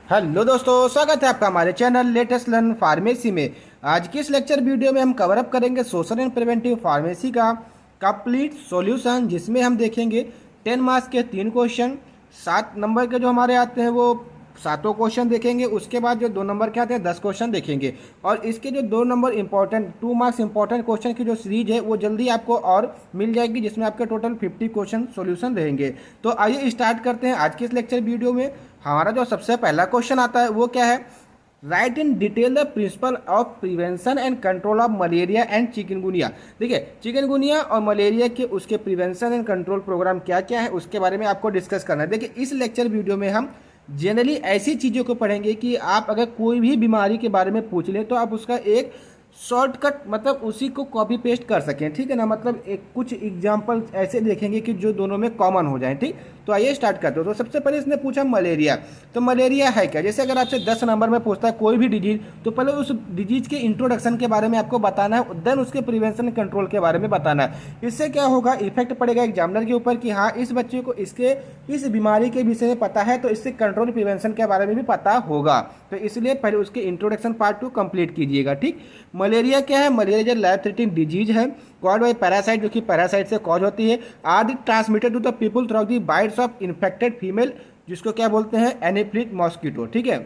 Hello दोस्तों, स्वागत है आपका हमारे चैनल लेटेस्ट लर्न फार्मेसी में। आज की इस लेक्चर वीडियो में हम कवर अप करेंगे सोशल एंड प्रिवेंटिव फार्मेसी का कंप्लीट सॉल्यूशन, जिसमें हम देखेंगे 10 मार्क्स के 3 क्वेश्चन, 7 नंबर के जो हमारे आते हैं वो सातों क्वेश्चन देखेंगे। उसके बाद जो 2 नंबर के आते हैं 10 क्वेश्चन देखेंगे। और इसके जो 2 number important 2 marks important question की जो सीरीज है वो जल्दी आपको और मिल जाएगी, जिसमें आपके टोटल 50 क्वेश्चन सॉल्यूशन रहेंगे। तो आइए स्टार्ट करते हैं आज के इस लेक्चर वीडियो में। हमारा जो सबसे पहला क्वेश्चन आता है वो क्या है, write in detail the principle of prevention and control of malaria and chikungunya. देखिए, चिकनगुनिया और मलेरिया के उसके प्रिवेंशन एंड कंट्रोल प्रोग्राम क्या क्या है उसके बारे में आपको डिस्कस करना है। देखिए, इस लेक्चर वीडियो में हम जनरली ऐसी चीज़ों को पढ़ेंगे कि आप अगर कोई भी बीमारी के बारे में पूछ लें तो आप उसका एक शॉर्टकट मतलब उसी को कॉपी पेस्ट कर सकें, ठीक है ना। मतलब एक कुछ एग्जांपल ऐसे देखेंगे कि जो दोनों में कॉमन हो जाए, ठीक। तो आइए स्टार्ट करते हो। तो सबसे पहले इसने पूछा मलेरिया, तो मलेरिया है क्या। जैसे अगर आपसे 10 नंबर में पूछता है कोई भी डिजीज, तो पहले उस डिजीज के इंट्रोडक्शन के बारे में आपको बताना है, देन उसके प्रिवेंशन कंट्रोल के बारे में बताना है। इससे क्या होगा, इफेक्ट पड़ेगा एग्जामिनर के ऊपर कि हाँ, इस बच्चे को इसके इस बीमारी के विषय में पता है, तो इससे कंट्रोल प्रिवेंशन के बारे में भी पता होगा। तो इसलिए पहले उसके इंट्रोडक्शन पार्ट 2 कंप्लीट कीजिएगा, ठीक। मलेरिया क्या है, मलेरिया जो लाइफ थ्रेटनिंग डिजीज है, कॉज बाय पैरासाइट, जो कि पैरासाइट से कॉज होती है, are transmitted to the people through the bites of infected female, जिसको क्या बोलते हैं, एनेफ्लिस मॉस्किटो, ठीक है,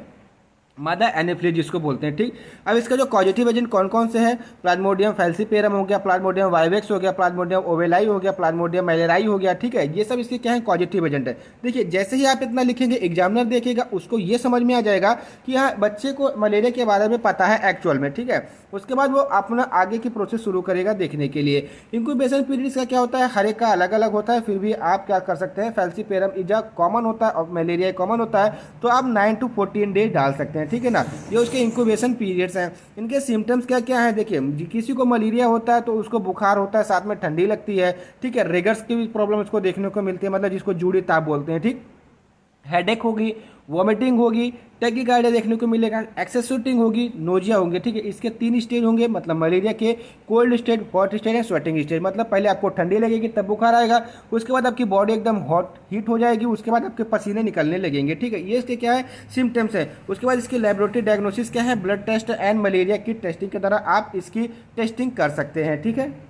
मदर एनेफ्लिस जिसको बोलते हैं, ठीक। अब इसका जो कॉजेटिव एजेंट कौन कौन से हैं, प्लाज्मोडियम फैल्सीपेरम हो गया, प्लाज्मोडियम वाइवेक्स हो गया, प्लाज्मोडियम ओवेलाई हो गया, प्लाज्मोडियम मैलेराई हो गया, ठीक है। ये सब इसके क्या है, कॉजेटिव एजेंट है। देखिए, जैसे ही आप इतना लिखेंगे एग्जामिनर देखेगा, उसको ये समझ में आ जाएगा कि हाँ, बच्चे को मलेरिया के बारे में पता है एक्चुअल में, ठीक है। उसके बाद वो अपना आगे की प्रोसेस शुरू करेगा देखने के लिए। इंक्यूबेशन पीरियड इसका क्या होता है, हर एक का अलग अलग होता है, फिर भी आप क्या कर सकते हैं, फैल्सीपेरम इजा कॉमन होता है और मलेरिया कॉमन होता है, तो आप 9 to 14 डेज डाल सकते हैं, ठीक है ना। ये उसके इंक्यूबेशन पीरियड्स हैं। इनके सिम्टम्स क्या क्या है, देखिए, किसी को मलेरिया होता है तो उसको बुखार होता है, साथ में ठंडी लगती है, ठीक है। रिगर्स की भी प्रॉब्लम उसको देखने को मिलती है, मतलब जिसको जूड़ी ताप बोलते हैं, ठीक। हेडेक होगी, वॉमिटिंग होगी, टैकीकार्डिया देखने को मिलेगा, एक्सेस स्वेटिंग होगी, नोजिया होंगे, ठीक है। इसके 3 स्टेज होंगे, मतलब मलेरिया के cold stage, hot stage and sweating stage. मतलब पहले आपको ठंडी लगेगी तब बुखार आएगा, उसके बाद आपकी बॉडी एकदम हॉट हीट हो जाएगी, उसके बाद आपके पसीने निकलने लगेंगे, ठीक है। ये इसके क्या है, सिम्टम्स है। उसके बाद इसकी लेबोरेटरी डायग्नोसिस क्या है, ब्लड टेस्ट एंड मलेरिया की टेस्टिंग के द्वारा आप इसकी टेस्टिंग कर सकते हैं, ठीक है।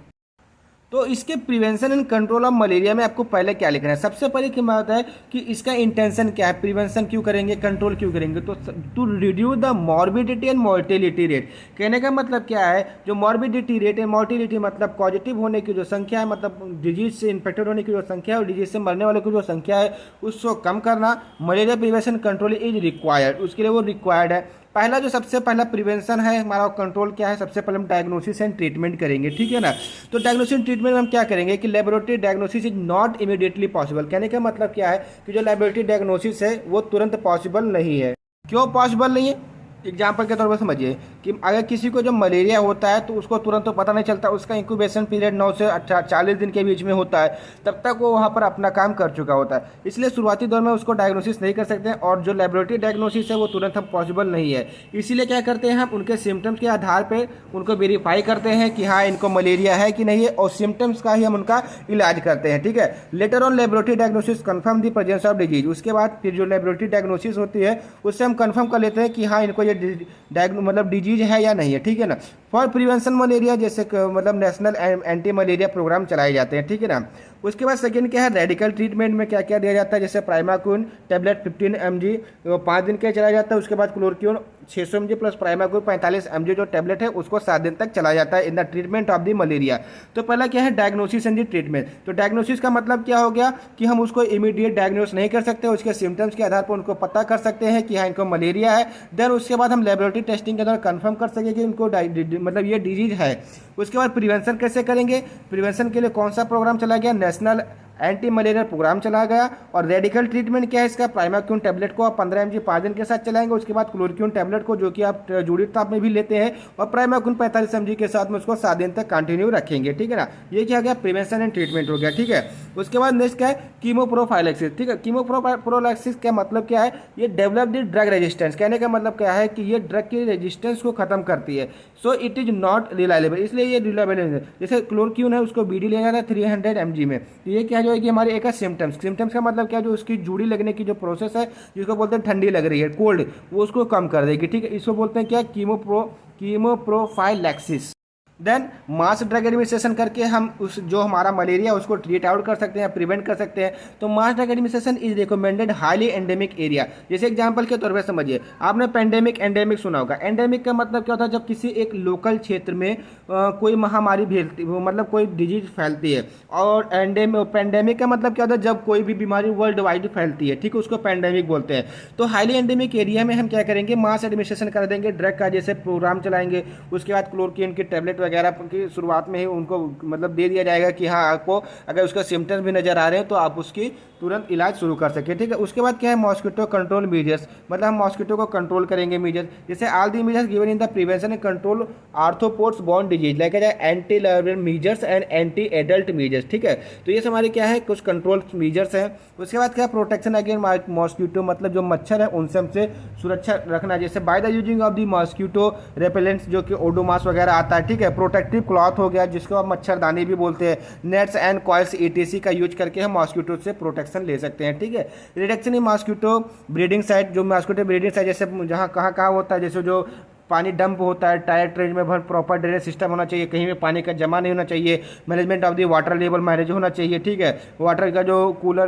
तो इसके prevention and control of malaria में आपको पहले क्या लिखना है, सबसे पहले क्या बात है कि इसका इंटेंशन क्या है, प्रिवेंशन क्यों करेंगे, कंट्रोल क्यों करेंगे। तो to reduce the morbidity and mortality rate. कहने का मतलब क्या है, जो मॉर्बिडिटी रेट है, मोर्टेलिटी मतलब पॉजिटिव होने की जो संख्या है, मतलब डिजीज से इन्फेक्टेड होने की जो संख्या है और डिजीज से मरने वालों की जो संख्या है, उसको कम करना malaria prevention control is required, उसके लिए वो रिक्वायर्ड है। पहला जो सबसे पहला प्रिवेंशन है हमारा, कंट्रोल क्या है, सबसे पहले हम डायग्नोसिस एंड ट्रीटमेंट करेंगे, ठीक है ना। तो डायग्नोसिस ट्रीटमेंट में हम क्या करेंगे कि laboratory diagnosis is not immediately possible. कहने का मतलब क्या है कि जो लेबोरेटरी डायग्नोसिस है वो तुरंत पॉसिबल नहीं है। क्यों पॉसिबल नहीं है, एग्जाम्पल के तौर पर समझिए कि अगर किसी को जब मलेरिया होता है तो उसको तुरंत तो पता नहीं चलता, उसका इंक्यूबेशन पीरियड 9 से 40 दिन के बीच में होता है, तब तक वो वहाँ पर अपना काम कर चुका होता है। इसलिए शुरुआती दौर में उसको डायग्नोसिस नहीं कर सकते हैं, और जो लेबोरेटरी डायग्नोसिस है वो तुरंत हम पॉसिबल नहीं है। इसीलिए क्या करते हैं, हम उनके सिम्टम्स के आधार पर उनको वेरीफाई करते हैं कि हाँ, इनको मलेरिया है कि नहीं है, और सिम्टम्स का ही हम उनका इलाज करते हैं, ठीक है। Later on laboratory diagnosis confirm the presence of disease. उसके बाद फिर जो लेबोरेटरी डायग्नोसिस होती है उससे हम कन्फर्म कर लेते हैं कि हाँ, इनको ये मतलब डिजीज है या नहीं है, ठीक है ना। फॉर प्रिवेंशन मलेरिया, जैसे मतलब नेशनल एंटी मलेरिया प्रोग्राम चलाए जाते हैं, ठीक है ना। उसके बाद सेकंड क्या है, रेडिकल ट्रीटमेंट में क्या क्या दिया जाता है, जैसे प्राइमाक्यून टैबलेट 15 mg 5 दिन के चलाया जाता है। उसके बाद क्लोरोक्यून 600 mg प्लस प्राइमाक्यून 45 mg जो टैबलेट है उसको 7 दिन तक चलाया जाता है in the treatment of the malaria. तो पहला क्या है, डायग्नोसिस एंड द ट्रीटमेंट। तो डायग्नोसिस का मतलब क्या हो गया कि हम उसको इमीडिएट डायग्नोस नहीं कर सकते, उसके सिम्टम्स के आधार पर उनको पता कर सकते हैं कि हाँ, इनको मलेरिया है। देन उसके बाद हम लेबोरेटरी टेस्टिंग के दौरान कंफर्म कर सकें कि इनको मतलब ये डिजीज है। उसके बाद प्रिवेंशन कैसे करेंगे, प्रिवेंशन के लिए कौन सा प्रोग्राम चला गया, नेशनल एंटी मलेरिया प्रोग्राम चला गया। और रेडिकल ट्रीटमेंट क्या है इसका, प्राइमाक्यून टैबलेट को आप 15 mg 5 दिन के साथ चलाएंगे। उसके बाद क्लोरोक्यून टैबलेट को जो कि आप जूड़ी ताप में भी लेते हैं, और प्राइमाक्यून 45 mg के साथ में उसको 7 दिन तक कंटिन्यू रखेंगे, ठीक है ना। ये क्या गया, प्रिवेंशन एंड ट्रीटमेंट हो गया, ठीक है। उसके बाद नेक्स्ट क्या है, कीमोप्रोफाइलेक्सिस, ठीक है। कीमोप्रोफाइलेक्सिस का मतलब क्या है, ये डेवलप द ड्रग रेजिस्टेंस। कहने का मतलब क्या है कि ये ड्रग की रेजिस्टेंस को खत्म करती है, so it is not reliable, इसलिए ये रिलायबल है। जैसे क्लोरोक्यून है उसको बीडी लिया जाता है 300 mg में, तो ये क्या है, जो है कि हमारे एक है सिम्टम्स। सिम्टम्स का मतलब क्या, जो उसकी जूड़ी लगने की जो प्रोसेस है, जिसको बोलते हैं ठंडी लग रही है, कोल्ड, वो उसको कम कर देगी, ठीक है। इसको बोलते हैं क्या, chemoprophylaxis. Then mass drug administration करके हम उस जो हमारा मलेरिया उसको ट्रीट आउट कर सकते हैं, प्रिवेंट कर सकते हैं। तो मास drug administration is recommended highly endemic area. जैसे एग्जांपल के तौर पर समझिए, आपने पेंडेमिक एंडेमिक सुना होगा। एंडेमिक का मतलब क्या होता है, जब किसी एक लोकल क्षेत्र में कोई महामारी फैलती, मतलब कोई डिजीज फैलती है। और पेंडेमिक का मतलब क्या होता है, जब कोई भी बीमारी वर्ल्ड वाइड फैलती है, ठीक है, उसको पेंडेमिक बोलते हैं। तो हाईली एंडेमिक एरिया में हम क्या करेंगे, मास एडमिनिस्ट्रेशन कर देंगे ड्रग का, जैसे प्रोग्राम चलाएंगे। उसके बाद क्लोरोक्विन की टैबलेट वगैरह की शुरुआत में ही उनको मतलब दे दिया जाएगा कि हाँ, आपको अगर उसका सिम्टम्स भी नजर आ रहे हैं तो आप उसकी तुरंत इलाज शुरू कर सकें, ठीक है। उसके बाद क्या है, मॉस्किटो कंट्रोल मीजर्स, मतलब हम मॉस्किटो को कंट्रोल करेंगे। मीजर्स जैसे all the measures given in the prevention and control arthropods borne disease, like anti larval measures and anti adult measures, ठीक है। तो ये हमारे क्या है, कुछ कंट्रोल मीजर्स हैं। उसके बाद क्या, प्रोटेक्शन अगेन मॉस्किटो, मतलब जो मच्छर है उनसे हमसे सुरक्षा रखना, जैसे by the using of the mosquito repellents, जो कि ओडोमास वगैरह आता है, ठीक है। प्रोटेक्टिव क्लॉथ हो गया, जिसको आप मच्छरदानी भी बोलते हैं। नेट्स एंड कॉइल्स ETC का यूज करके हम मॉस्किटो से प्रोटेक्शन ले सकते हैं, ठीक है। Reduction in mosquito breeding site, जो मॉस्किटो ब्रीडिंग साइट जैसे जहाँ कहाँ होता है, जैसे जो पानी डंप होता है, टायर ट्रेन में भर प्रॉपर ड्रेनेज सिस्टम होना चाहिए, कहीं भी पानी का जमा नहीं होना चाहिए। Management of the water level manage होना चाहिए, ठीक है। वाटर का जो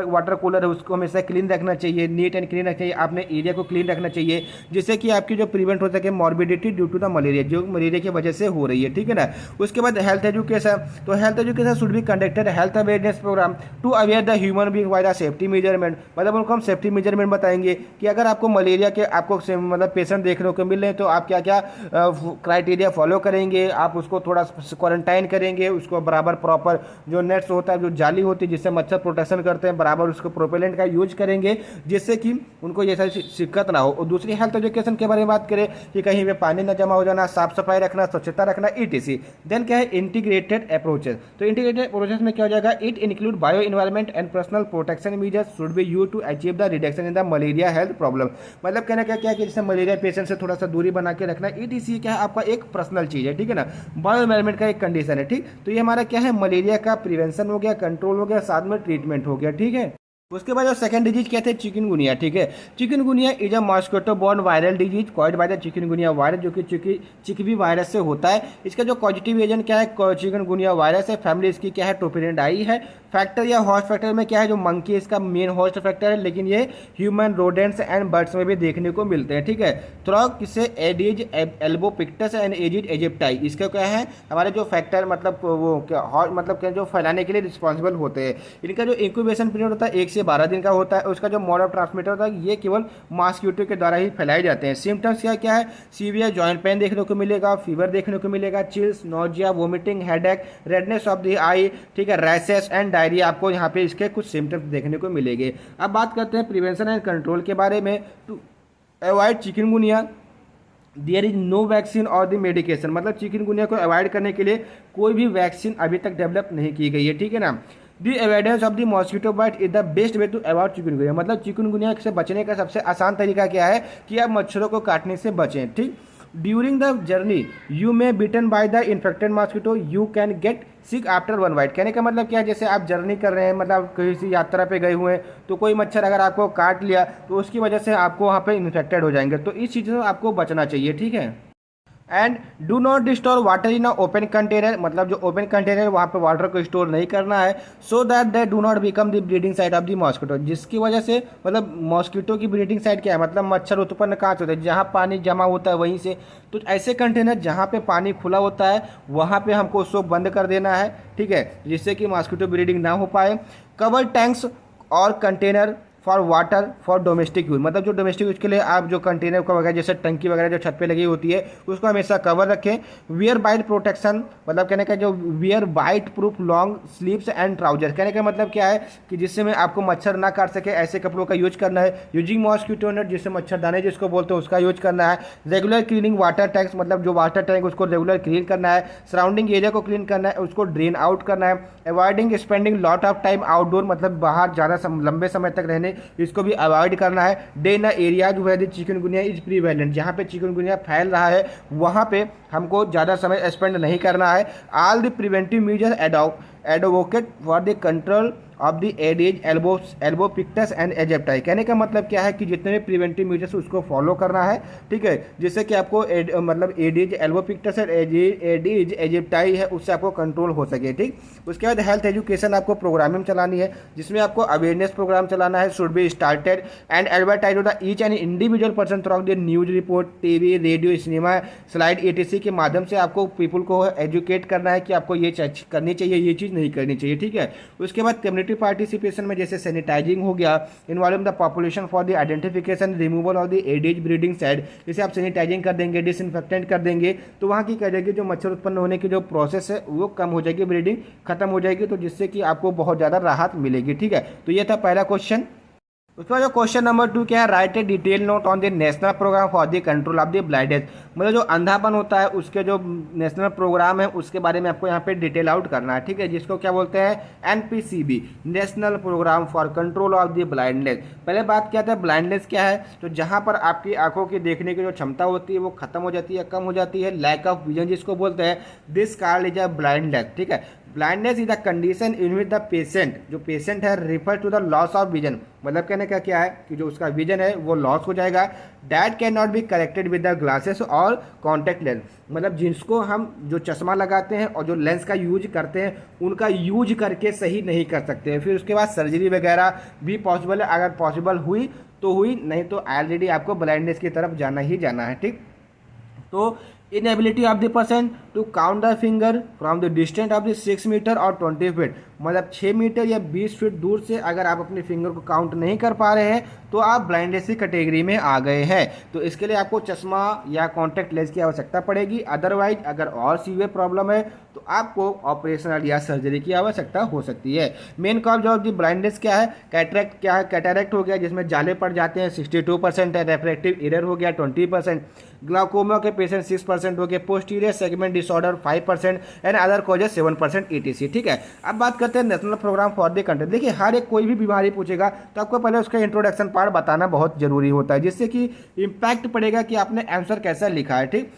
वाटर कूलर है उसको हमेशा क्लीन रखना चाहिए, नीट एंड क्लीन रखना चाहिए। आपने एरिया को क्लीन रखना चाहिए, जिससे कि आपकी जो प्रिवेंट हो सके morbidity due to the malaria, जो मलेरिया की वजह से हो रही है, ठीक है ना। उसके बाद हेल्थ एजुकेशन, तो health education should be conducted health awareness programme to aware the human being by the safety measurement, मतलब उनको हम सेफ्टी मेजरमेंट बताएंगे कि अगर आपको मलेरिया के आपको मतलब पेशेंट देखने को मिल रहे हैं तो आप क्या क्या क्राइटेरिया फॉलो करेंगे। आप उसको थोड़ा क्वारंटाइन करेंगे, उसको बराबर प्रॉपर जो नेट्स होता है, जो जाली होती है जिससे मच्छर प्रोटेक्शन करते हैं, बराबर उसको प्रोपेलेंट का यूज करेंगे, जिससे कि उनको ये सारी दिक्कत ना हो। और दूसरी हेल्थ एजुकेशन के बारे में बात करें कि कहीं पे पानी ना जमा हो जाना, साफ सफाई रखना, स्वच्छता रखना, ETC। देन क्या है, इंटीग्रेटेड अप्रोचेस। तो इंटीग्रेटेड अप्रोचेस में क्या हो जाएगा, it include bio environment and personal protection measures should be used to achieve the reduction in the malaria health problem. मतलब कहना क्या है कि जैसे मलेरिया पेशेंट से थोड़ा सा दूरी बना के रखना। ETC क्या है, आपका एक पर्सनल चीज है, ठीक है ना, बायो एनवायरमेंट का एक कंडीशन है, ठीक। तो ये हमारा क्या है, मलेरिया का प्रिवेंशन हो गया, कंट्रोल हो गया, साथ में ट्रीटमेंट हो गया, ठीक है। उसके बाद जो सेकंड डिजीज क्या थे, चिकनगुनिया, ठीक है। Chikungunya is a mosquito borne viral disease caused by the chikungunya virus, जो कि चिकवी वायरस से होता है। इसका जो पॉजिटिव एजेंट क्या है, चिकनगुनिया वायरस है। फैमिली इसकी क्या है, टोपिडेंडाई है। फैक्टर या होस्ट फैक्टर में क्या है, जो मंकी इसका मेन होस्ट फैक्टर है, लेकिन ये ह्यूमन, रोडेंट्स एंड बर्ड्स में भी देखने को मिलते हैं, ठीक है। थ्रॉग किसे adage albopictus and edged aegypti, इसका क्या है, हमारे जो फैक्टर मतलब वो क्या मतलब क्या जो फैलाने के लिए रिस्पॉन्सिबल होते हैं। इनका जो इंक्यूबेशन पीरियड होता है 1 से 12 दिन का होता है। उसका जो मोड ऑफ ट्रांसमिटर होता है, ये केवल मॉस्किटो के द्वारा ही फैलाए जाते हैं। सिम्टम्स क्या क्या है, सीवियर जॉइंट पेन देखने को मिलेगा, फीवर देखने को मिलेगा, chills, nausea, vomiting, headache, redness of the eye, ठीक है, रैशेस एंड डायरिया, आपको यहाँ पे इसके कुछ सिम्टम्स देखने को मिलेंगे। अब बात करते हैं प्रिवेंशन एंड कंट्रोल के बारे में। To avoid chikungunya there is no vaccine और द मेडिकेशन, मतलब चिकनगुनिया को अवॉइड करने के लिए कोई भी वैक्सीन अभी तक डेवलप नहीं की गई है, ठीक है ना। The evidence of the mosquito bite is the best way to avoid chikungunya, मतलब चिकनगुनिया से बचने का सबसे आसान तरीका क्या है कि आप मच्छरों को काटने से बचें, ठीक। During the journey you may beaten by the infected mosquito, you can get sick after 1 bite. कहने का मतलब क्या है, जैसे आप जर्नी कर रहे हैं, मतलब किसी यात्रा पे गए हुए हैं, तो कोई मच्छर अगर आपको काट लिया तो उसकी वजह से आपको वहाँ पे इन्फेक्टेड हो जाएंगे। तो इस चीज़ से आपको बचना चाहिए, ठीक है। And do not store water in a open container, मतलब जो ओपन कंटेनर वहाँ पे वाटर को स्टोर नहीं करना है, so that they do not become the breeding site of the mosquito, जिसकी वजह से मतलब मॉस्किटो की ब्रीडिंग साइट क्या है, मतलब मच्छर उत्पन्न कहाँ से होता है, जहाँ पानी जमा होता है वहीं से। तो ऐसे कंटेनर जहाँ पे पानी खुला होता है वहाँ पे हमको उसको बंद कर देना है, ठीक है, जिससे कि मॉस्किटो ब्रीडिंग ना हो पाए। कवर टैंक्स और container for water for domestic use, मतलब जो डोमेस्टिक यूज के लिए आप जो कंटेनर का वगैरह जैसे टंकी वगैरह जो छत पे लगी होती है उसको हमेशा कवर रखें। वियर बाइट प्रोटेक्शन, मतलब कहने का जो wear bite proof long sleeves and trouser, कहने का मतलब क्या है कि जिससे में आपको मच्छर ना काट सके ऐसे कपड़ों का यूज करना है। यूजिंग मॉस्किटो नेट, जिससे मच्छरदानी जिसको बोलते हैं उसका यूज करना है। रेगुलर क्लीनिंग वाटर टैंक्स, मतलब जो वाटर टैंक उसको रेगुलर क्लीन करना है। सराउंडिंग एरिया को क्लीन करना है, उसको ड्रेन आउट करना है। Avoiding spending lot of time outdoor, मतलब बाहर ज़्यादा लंबे समय तक रहने, इसको भी अवॉइड करना है। Day in areas where the chikungunya is prevalent, जहाँ पे चिकनगुनिया फैल रहा है वहाँ पे हमको ज़्यादा समय स्पेंड नहीं करना है। All the preventive measures advocate for the control of the aedes albopictus and aegypti. कहने का मतलब क्या है कि जितने भी प्रिवेंटिव मेजर्स उसको फॉलो करना है, ठीक है, जिससे कि आपको मतलब एडिज एल्बो पिक्टस और एडिज एजेप्टाई है उससे आपको कंट्रोल हो सके, ठीक। उसके बाद हेल्थ एजुकेशन आपको प्रोग्रामिंग चलानी है, जिसमें आपको अवेयरनेस प्रोग्राम चलाना है, should be started and advertise to the each and individual person through the news report, TV, radio, cinema, slide, etc के माध्यम से आपको पीपल को एजुकेट करना है कि आपको ये चीज करनी चाहिए, ये चीज़ नहीं करनी चाहिए, ठीक है। उसके बाद कम्युनिटी पार्टिसिपेशन में जैसे सैनिटाइजिंग हो गया, involving the population for the identification removal of the adage breeding side, जैसे आप सैनिटाइजिंग कर देंगे, डिसइंफेक्टेंट कर देंगे, तो वहाँ की क्या जाएगी, जो मच्छर उत्पन्न होने की जो प्रोसेस है वो कम हो जाएगी, ब्रीडिंग खत्म हो जाएगी, तो जिससे कि आपको बहुत ज़्यादा राहत मिलेगी, ठीक है। तो ये था पहला क्वेश्चन। उसके बाद जो क्वेश्चन नंबर 2 क्या है, write a detail note on the national programme for the control of the blindness. मतलब जो अंधापन होता है उसके जो नेशनल प्रोग्राम है उसके बारे में आपको यहाँ पे डिटेल आउट करना है, ठीक है, जिसको क्या बोलते हैं, NPCB, national programme for control of the blindness. पहले बात क्या था, ब्लाइंडनेस क्या है, तो जहाँ पर आपकी आंखों की देखने की जो क्षमता होती है वो खत्म हो जाती है, कम हो जाती है, लैक ऑफ विजन जिसको बोलते हैं, this called is a blindness, ठीक है। Blindness is the condition in which the patient, जो पेशेंट है, refer to the loss of vision, मतलब कहने का क्या है कि जो उसका विजन है वो लॉस हो जाएगा, that can not be corrected with the glasses और कॉन्टैक्ट लेंस। मतलब जिसको हम जो चश्मा लगाते हैं और जो लेंस का यूज करते हैं उनका यूज करके सही नहीं कर सकते हैं, फिर उसके बाद सर्जरी वगैरह भी पॉसिबल है, अगर पॉसिबल हुई तो हुई, नहीं तो ऑलरेडी आपको ब्लाइंडनेस की तरफ जाना ही जाना है, ठीक। तो inability of the person to count the finger from the distance of the 6 metre और 20 फीट, मतलब 6 मीटर या 20 फीट दूर से अगर आप अपने फिंगर को काउंट नहीं कर पा रहे हैं तो आप ब्लाइंडनेस की कैटेगरी में आ गए हैं। तो इसके लिए आपको चश्मा या कॉन्टैक्ट लेंस की आवश्यकता पड़ेगी, अदरवाइज अगर और सीवियर प्रॉब्लम है तो आपको ऑपरेशनल या सर्जरी की आवश्यकता हो सकती है। Main cause of the blindness क्या है, कैटरेक्ट क्या है, कैटरेक्ट हो गया जिसमें जाले पड़ जाते हैं 62% है, रेफ्रेक्टिव एरर हो गया 20%, ग्लाउकोमा के पेशेंट 6% हो गए, posterior segment disorder 5% and other causes 7% ETC, ठीक है। अब बात करते हैं national programme for the country. देखिए हर एक कोई भी बीमारी पूछेगा तो आपको पहले उसका इंट्रोडक्शन पार्ट बताना बहुत जरूरी होता है, जिससे कि इम्पैक्ट पड़ेगा कि आपने आंसर कैसा लिखा है, ठीक।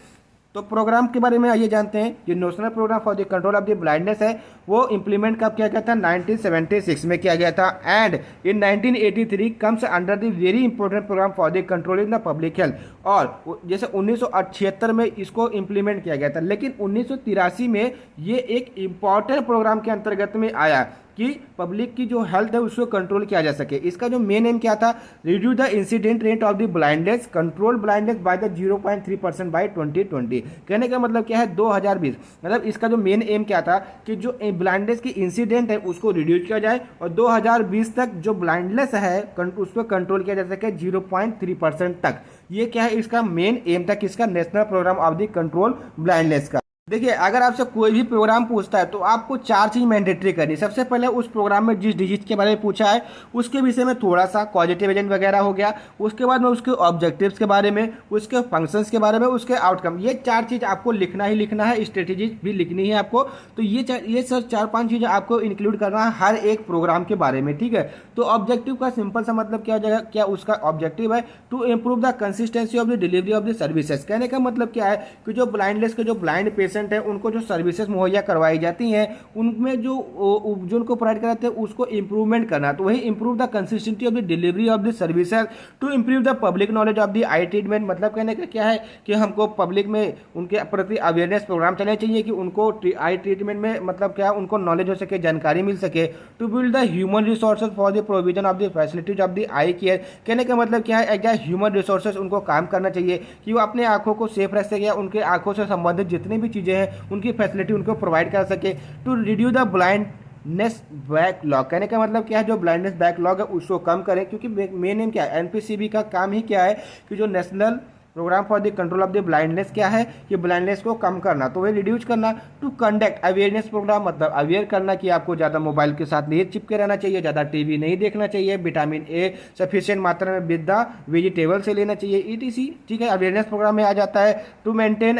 तो प्रोग्राम के बारे में आइए जानते हैं। जो national programme for the control of the blindness है वो इंप्लीमेंट कब किया गया था, 1976 में किया गया था, and in 1983 comes under the very important programme for the control in the public health. और जैसे 1976 में इसको इंप्लीमेंट किया गया था, लेकिन 1983 में ये एक इंपॉर्टेंट प्रोग्राम के अंतर्गत में आया कि पब्लिक की जो हेल्थ है उसको कंट्रोल किया जा सके। इसका जो मेन एम क्या था, reduce the incident rate of the blindness, control blindness by the 0.3% by 2020। कहने का मतलब क्या है, 2020, मतलब इसका जो मेन एम क्या था कि जो ब्लाइंडनेस की इंसिडेंट है उसको रिड्यूस किया जाए और 2020 तक जो ब्लाइंडनेस है उसको कंट्रोल किया जा सके 0.3% तक। ये क्या है, इसका मेन एम था किसका, national programme of the control blindness का। देखिए अगर आपसे कोई भी प्रोग्राम पूछता है तो आपको 4 चीज़ मैंडेटरी करनी। सबसे पहले उस प्रोग्राम में जिस डिजीज के बारे में पूछा है उसके विषय में थोड़ा सा पॉजिटिव एजेंट वगैरह हो गया, उसके बाद में उसके ऑब्जेक्टिव्स के बारे में, उसके फंक्शंस के बारे में, उसके आउटकम, ये 4 चीज़ आपको लिखना ही लिखना है, स्ट्रेटेजी भी लिखनी है आपको। तो ये सर 4-5 चीज़ें आपको इंक्लूड करना है हर एक प्रोग्राम के बारे में, ठीक है। तो ऑब्जेक्टिव का सिंपल सा मतलब क्या हो जाएगा, क्या उसका ऑब्जेक्टिव है, to improve the consistency of the delivery of the services. कहने का मतलब क्या है कि जो ब्लाइंडनेस के जो ब्लाइंड पेशेंट है उनको जो सर्विसेज मुहैया करवाई जाती हैं उनमें जो उनको प्रोवाइड कराते हैं उसको इंप्रूवमेंट करना। तो वही improve the consistency of the delivery of the services to improve the public knowledge of the eye treatment. मतलब कहने का क्या है कि हमको पब्लिक में उनके प्रति अवेयरनेस प्रोग्राम चलने चाहिए कि उनको आई ट्रीटमेंट में मतलब क्या उनको नॉलेज हो सके, जानकारी मिल सके। To build the human resources for the provision of the facilities of the eye care. कहने का मतलब क्या है, क्या ह्यूमन रिसोर्सेज उनको काम करना चाहिए कि वो अपने आंखों को सेफ रख सके, उनके आंखों से संबंधित जितनी भी चीज़ें हैं उनकी फैसिलिटी उनको प्रोवाइड कर सके। To reduce the blindness backlog. कहने का मतलब क्या है, जो ब्लाइंडनेस बैकलॉग है उसको कम करें, क्योंकि मेन एम क्या है, एनपीसीबी का काम ही क्या है कि जो national programme for the control of the blindness क्या है कि ब्लाइंडनेस को कम करना, तो वह रिड्यूस करना। टू कंडक्ट अवेयरनेस प्रोग्राम, मतलब अवेयर करना कि आपको ज़्यादा मोबाइल के साथ नहीं चिपके रहना चाहिए, ज़्यादा टीवी नहीं देखना चाहिए, विटामिन ए सफिशिएंट मात्रा में विद द वेजिटेबल से लेना चाहिए, ETC, ठीक है, अवेयरनेस प्रोग्राम में आ जाता है। To maintain